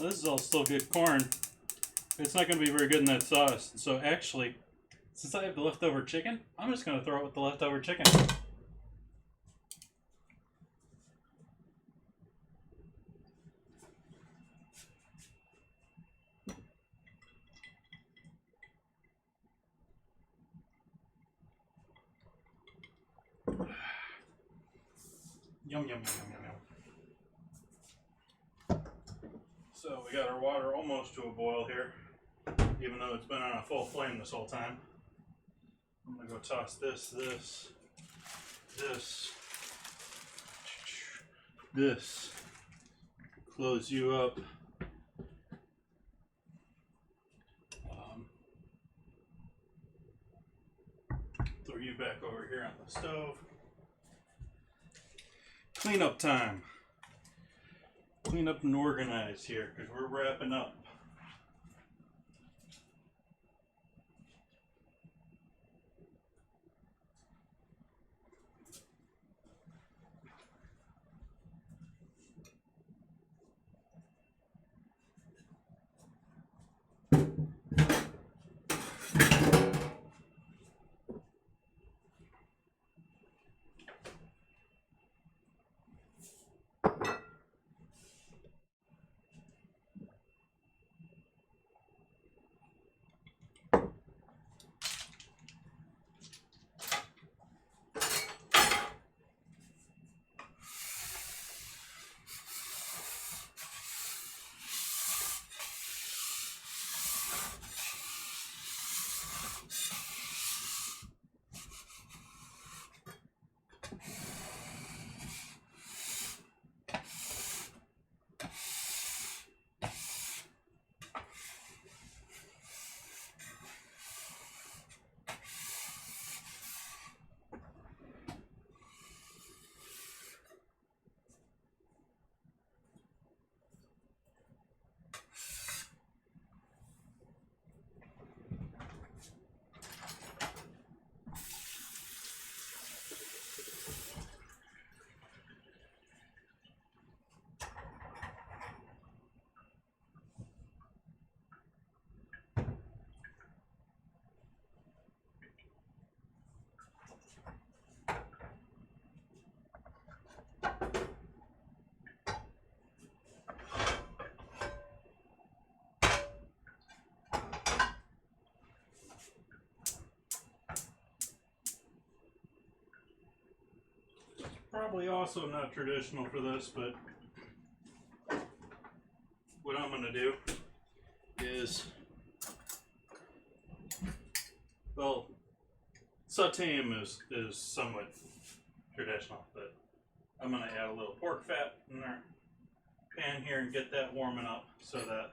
Well, this is all still good corn. It's not going to be very good in that sauce. So actually, since I have the leftover chicken, I'm just going to throw it with the leftover chicken. Yum, yum, yum, yum, yum, yum. So we got our water almost to a boil here, even though it's been on a full flame this whole time. I'm going to go toss this, this. Close you up. Throw you back over here on the stove. Cleanup time. Clean up and organize here because we're wrapping up. probably also not traditional for this, but what I'm going to do is, well, sauteing is somewhat traditional, but I'm going to add a little pork fat in our pan here and get that warming up so that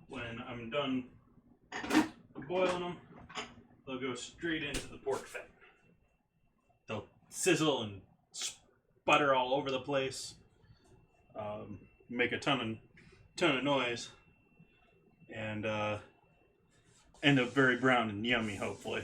when I'm done boiling them, they'll go straight into the pork fat. They'll sizzle and sputter all over the place, make a ton of noise, and end up very brown and yummy, hopefully.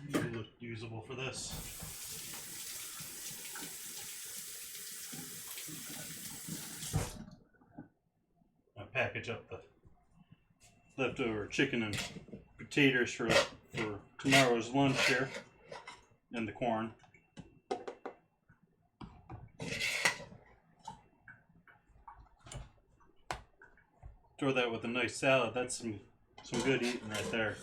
You look usable for this. I package up the leftover chicken and potatoes for tomorrow's lunch here, and the corn. Throw that with a nice salad. That's some good eating right there.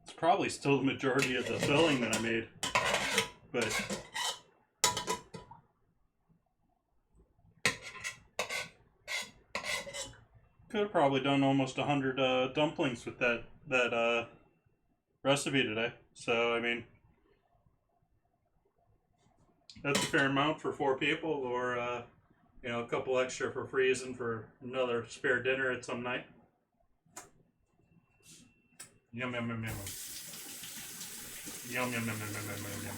It's probably still the majority of the filling that I made, but could have probably done almost 100 dumplings with that recipe today. So I mean, that's a fair amount for 4 people, or you know, a couple extra for freezing for another spare dinner at some night. Yum yum yum yum. Yum yum yum yum yum yum yum.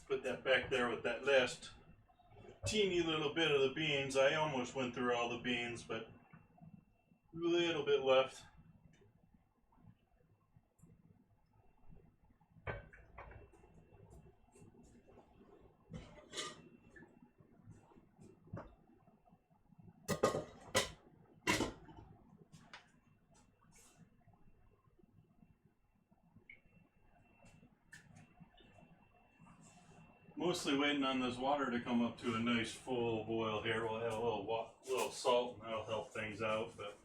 Put that back there with that last teeny little bit of the beans. I almost went through all the beans, but a little bit left. Mostly waiting on this water to come up to a nice full boil here. We'll add a little salt, and that'll help things out. But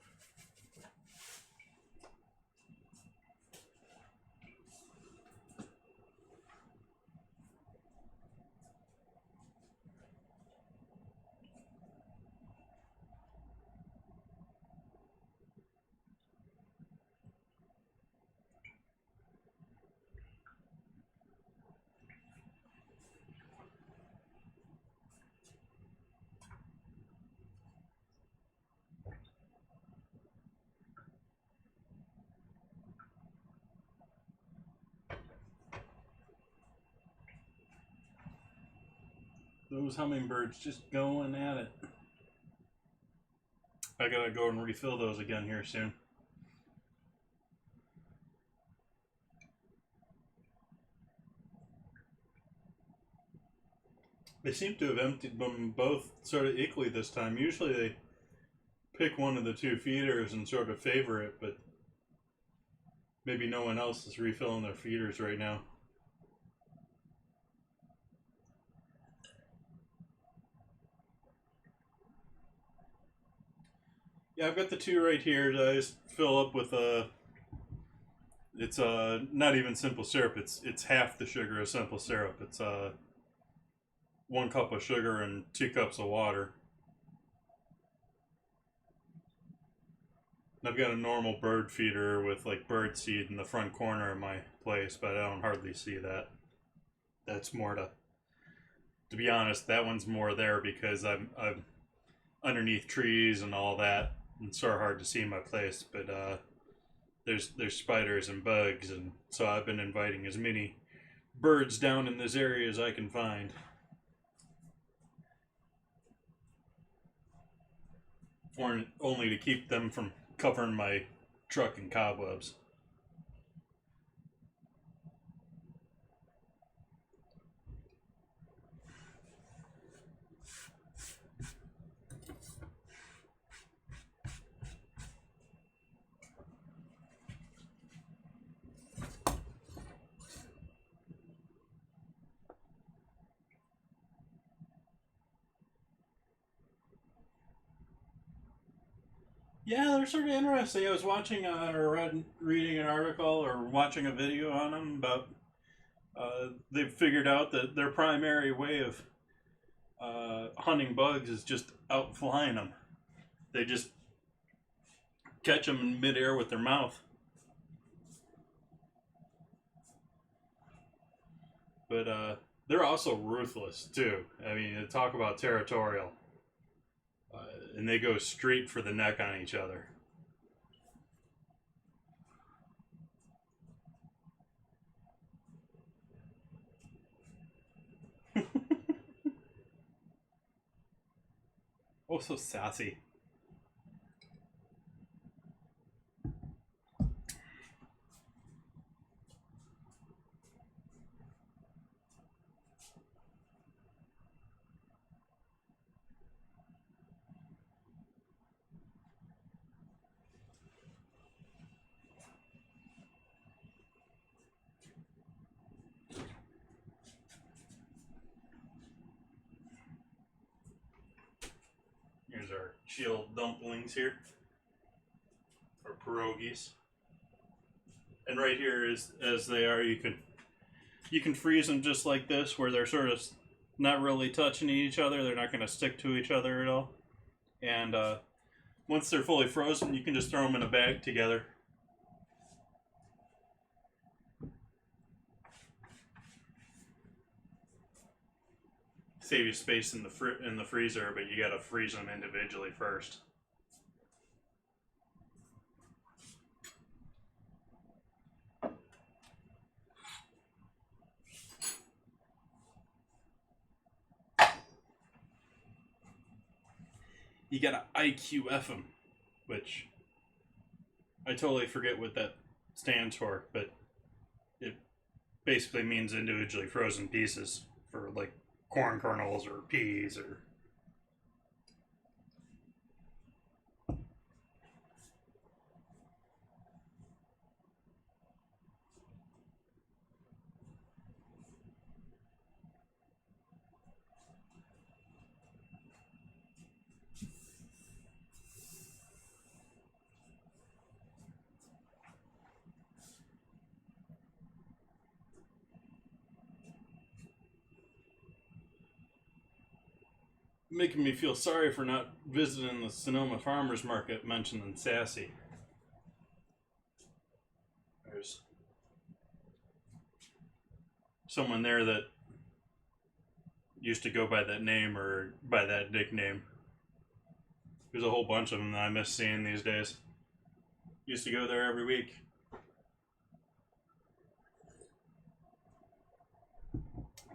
those hummingbirds just going at it. I gotta go and refill those again here soon. They seem to have emptied them both sort of equally this time. Usually they pick one of the 2 feeders and sort of favor it, but maybe no one else is refilling their feeders right now. Yeah, I've got the 2 right here. I just fill up with it's not even simple syrup. It's half the sugar of simple syrup. It's 1 cup of sugar and 2 cups of water. I've got a normal bird feeder with like bird seed in the front corner of my place, but I don't hardly see that. That's more to be honest, that one's more there because I'm underneath trees and all that. It's sort of hard to see in my place, but there's spiders and bugs, and so I've been inviting as many birds down in this area as I can find. Or only to keep them from covering my truck in cobwebs. Yeah, they're sort of interesting. I was watching or reading an article or watching a video on them about they've figured out that their primary way of hunting bugs is just out flying them. They just catch them in midair with their mouth. But they're also ruthless too. I mean, talk about territorial. And they go straight for the neck on each other. Oh, so sassy. Here's our chilled dumplings here, or pierogies. And right here is as they are. You can freeze them just like this, where they're sort of not really touching each other. They're not going to stick to each other at all. And once they're fully frozen, you can just throw them in a bag together. Save you space in the freezer, but you got to freeze them individually first. You gotta IQF them, which I totally forget what that stands for, but it basically means individually frozen pieces for like corn kernels or peas or. Making me feel sorry for not visiting the Sonoma Farmers Market mentioned in Sassy. There's someone there that used to go by that name or by that nickname. There's a whole bunch of them that I miss seeing these days. Used to go there every week.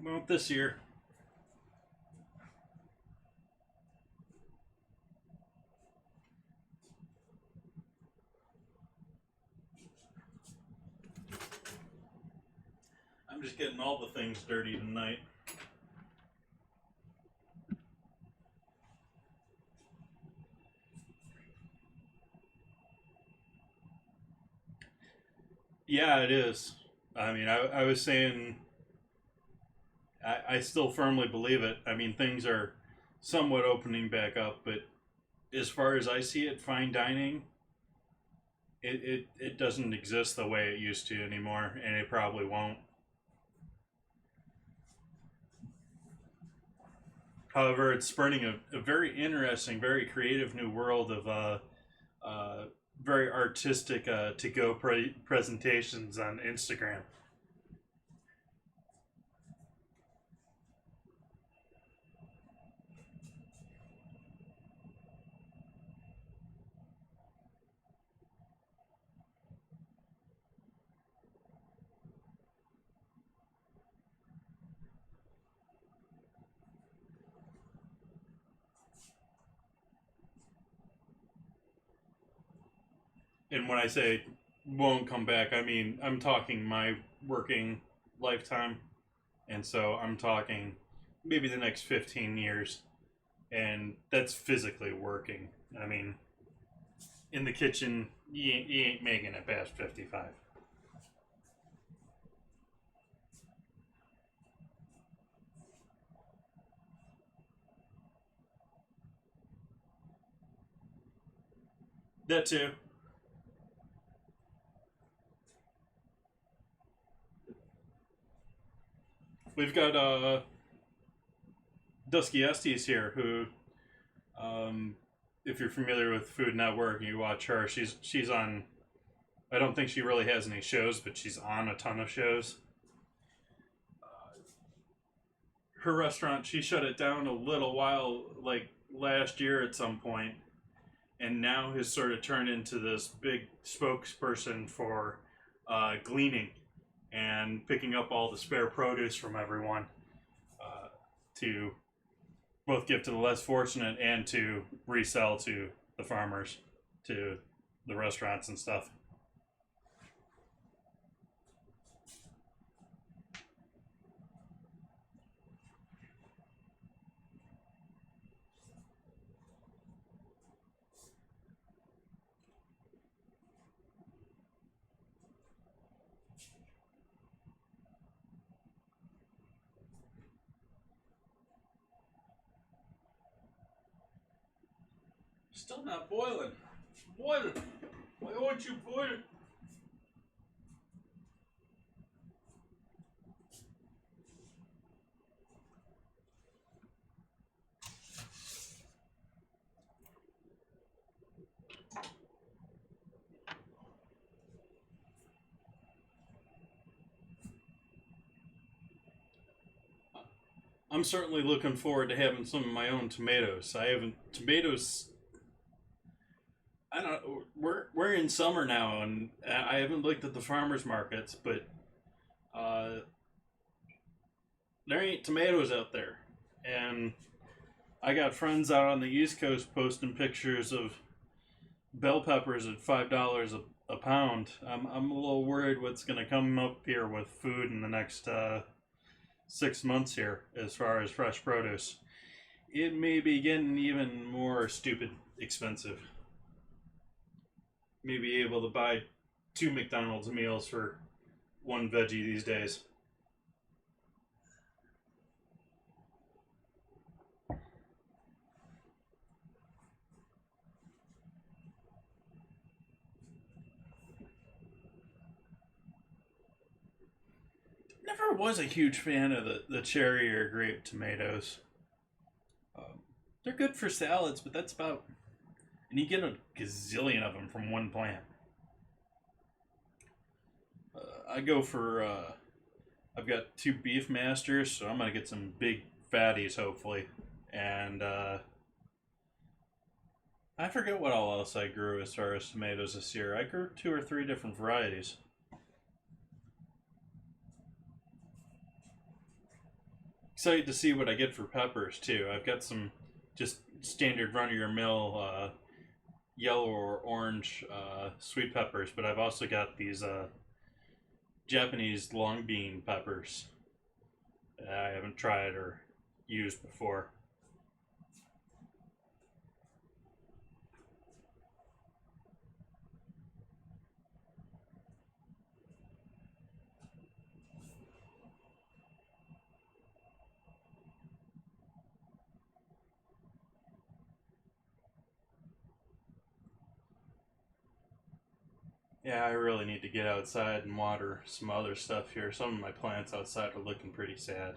Well, this year. I'm just getting all the things dirty tonight. Yeah, it is. I mean, I was saying, I still firmly believe it. I mean, things are somewhat opening back up, but as far as I see it, fine dining, it doesn't exist the way it used to anymore, and it probably won't. However, it's spurning a very interesting, very creative new world of very artistic to-go presentations on Instagram. And when I say won't come back, I mean I'm talking my working lifetime, and so I'm talking maybe the next 15 years, and that's physically working. I mean, in the kitchen, you ain't making it past 55. That too. We've got Dusky Estes here, who, if you're familiar with Food Network and you watch her, she's on. I don't think she really has any shows, but she's on a ton of shows. Her restaurant, she shut it down a little while, like last year at some point, and now has sort of turned into this big spokesperson for gleaning and picking up all the spare produce from everyone to both give to the less fortunate and to resell to the farmers, to the restaurants and stuff. Still not boiling. Boiling. Why won't you boil it? I'm certainly looking forward to having some of my own tomatoes. I haven't tomatoes. I don't know. We're in summer now, and I haven't looked at the farmers markets, but uh, there ain't tomatoes out there. And I got friends out on the East Coast posting pictures of bell peppers at $5 a pound. I'm a little worried what's going to come up here with food in the next 6 months here as far as fresh produce. It may be getting even more stupid expensive. Maybe able to buy 2 McDonald's meals for 1 veggie these days. Never was a huge fan of the cherry or grape tomatoes. They're good for salads, but that's about. And you get a gazillion of them from one plant. I go for. I've got 2 beef masters, so I'm gonna get some big fatties hopefully, and I forget what all else I grew as far as tomatoes this year. I grew 2 or 3 different varieties. Excited to see what I get for peppers too. I've got some just standard run-of-your-mill yellow or orange sweet peppers, but I've also got these Japanese long bean peppers that I haven't tried or used before. Yeah, I really need to get outside and water some other stuff here. Some of my plants outside are looking pretty sad.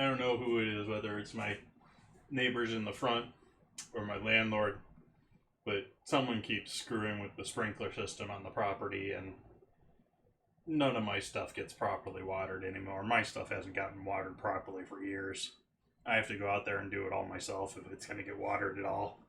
don't know who it is, whether it's my neighbors in the front or my landlord, but someone keeps screwing with the sprinkler system on the property, and none of my stuff gets properly watered anymore. My stuff hasn't gotten watered properly for years. I have to go out there and do it all myself if it's going to get watered at all.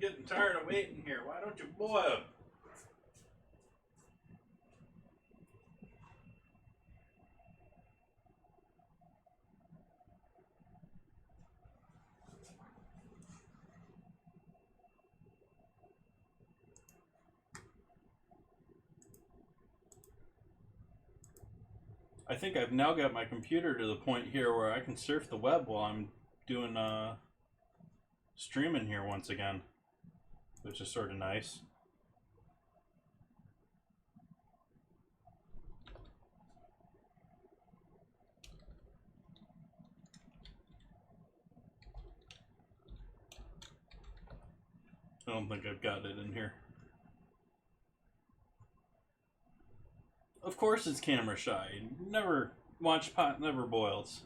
Getting tired of waiting here. Why don't you boil? I think I've now got my computer to the point here where I can surf the web while I'm doing streaming here once again, which is sort of nice. I don't think I've got it in here. Of course it's camera shy. Never watch pot, never boils.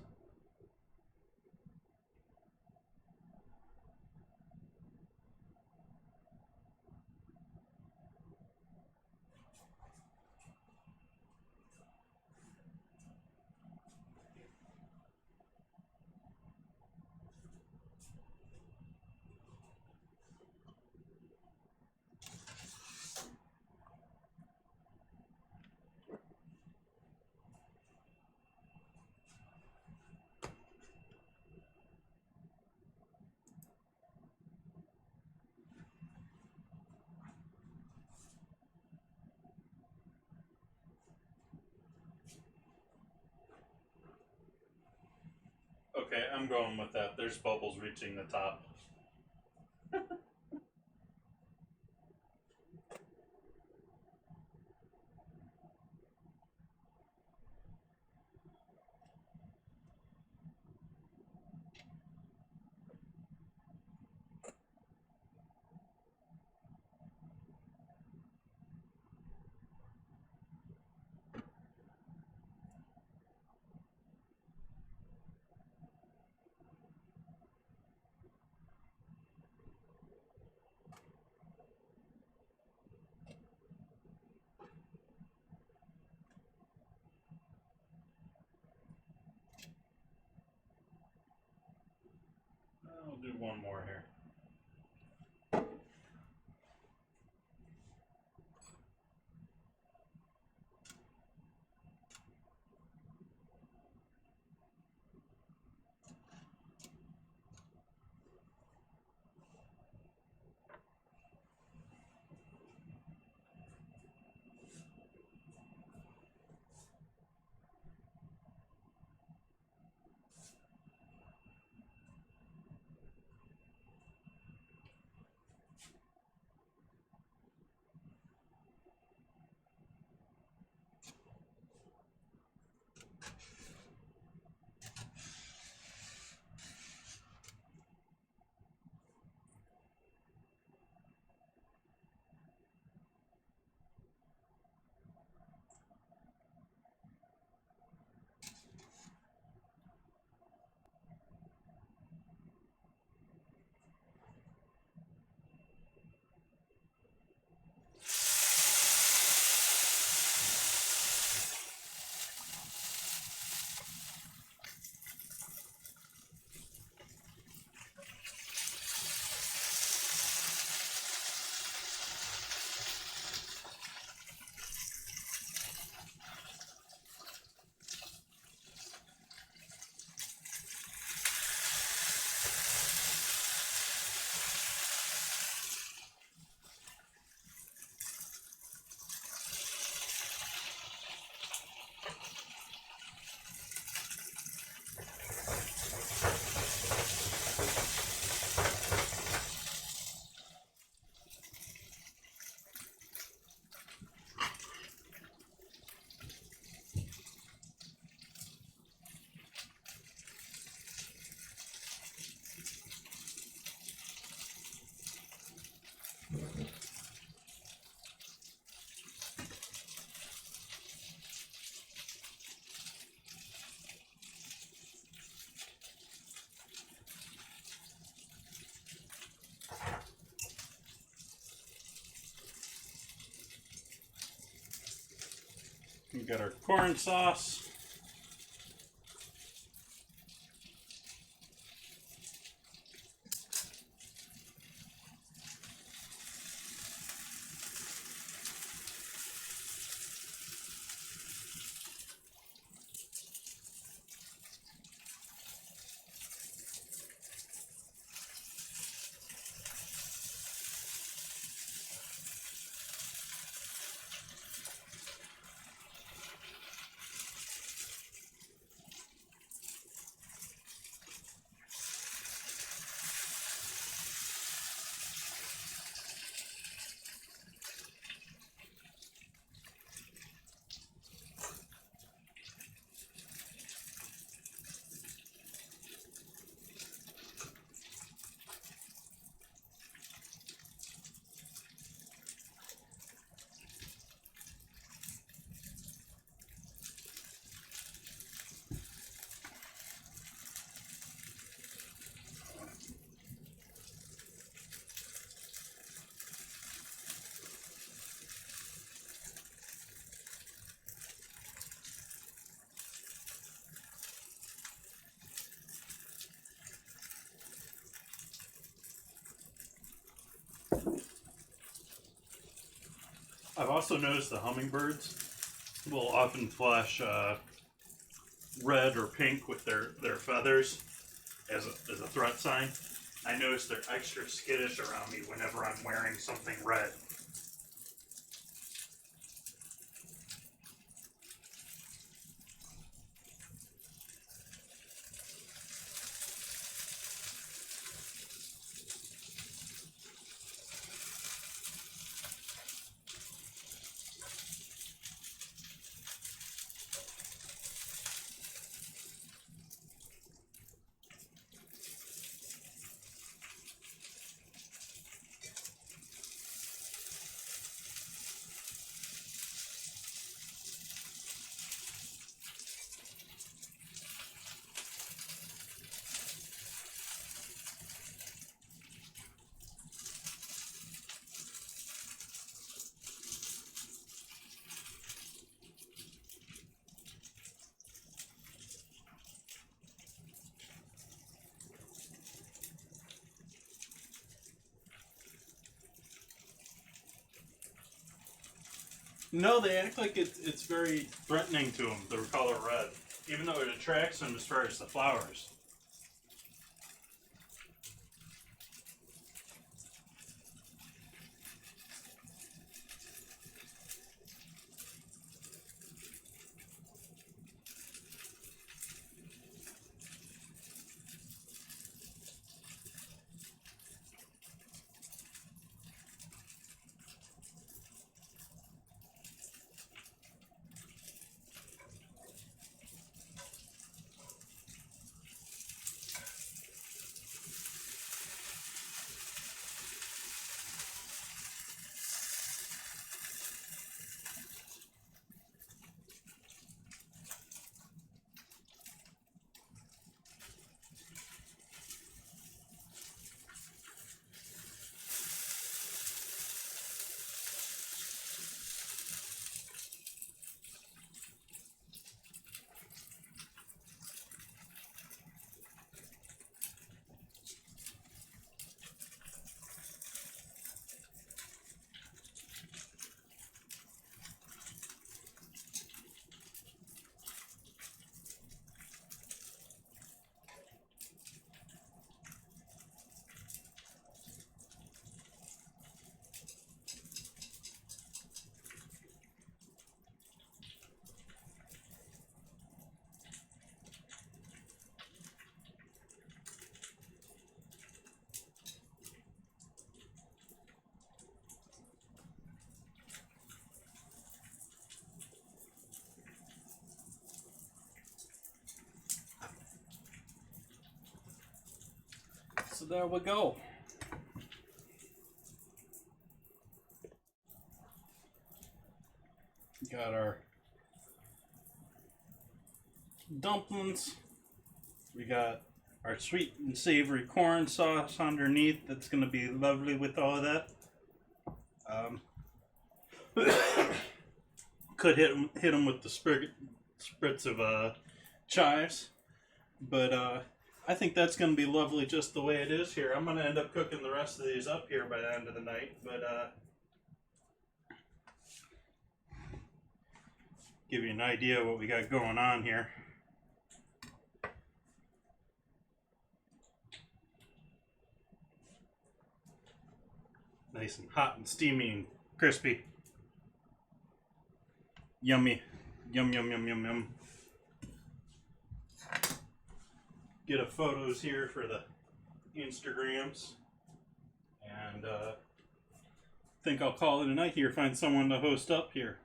Okay, I'm going with that. There's bubbles reaching the top. I'll do one more here. got our corn sauce. I've also noticed the hummingbirds will often flash red or pink with their feathers as a threat sign. I notice they're extra skittish around me whenever I'm wearing something red. No, they act like it's very threatening to them, the color red, even though it attracts them as far as the flowers. So there we go. Got our dumplings. We got our sweet and savory corn sauce underneath. That's going to be lovely with all of that. Could hit him with the spritz of chives, but I think that's going to be lovely just the way it is here. I'm going to end up cooking the rest of these up here by the end of the night, but give you an idea of what we got going on here. Nice and hot and steamy and crispy. Yummy. Yum, yum, yum, yum, yum. Get a photos here for the Instagrams. And think I'll call it a night here. Find someone to host up here.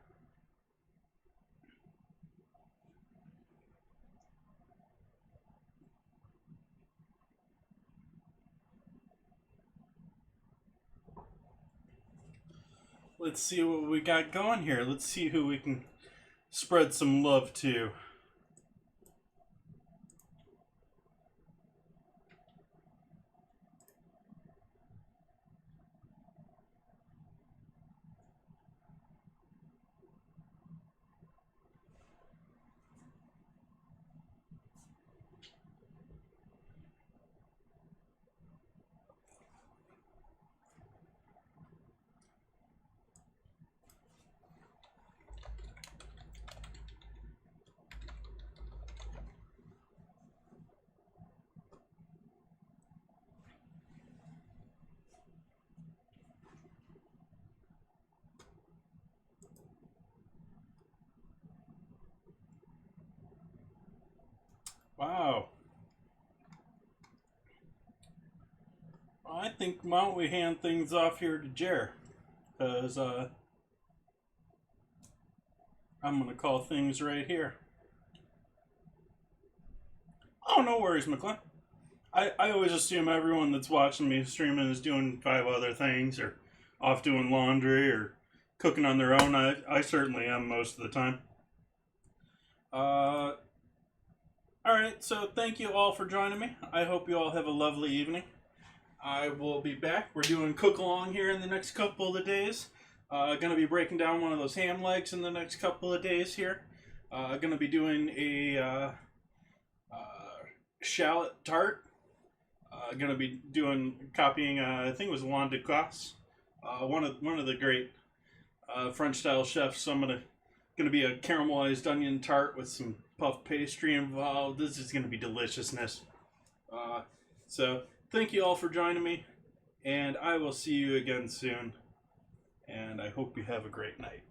Let's see what we got going here. Let's see who we can spread some love to. Wow. I think why don't we hand things off here to Jer? Because I'm going to call things right here. Oh, no worries, McClellan. I always assume everyone that's watching me streaming is doing 5 other things, or off doing laundry, or cooking on their own. I certainly am most of the time. Alright, so thank you all for joining me. I hope you all have a lovely evening. I will be back. We're doing cook along here in the next couple of days. Gonna be breaking down one of those ham legs in the next couple of days here. Gonna be doing a shallot tart. Gonna be copying I think it was Alain Ducasse, one of the great French style chefs. So I'm gonna be a caramelized onion tart with some puff pastry involved. This is gonna be deliciousness. So thank you all for joining me, and I will see you again soon. And I hope you have a great night.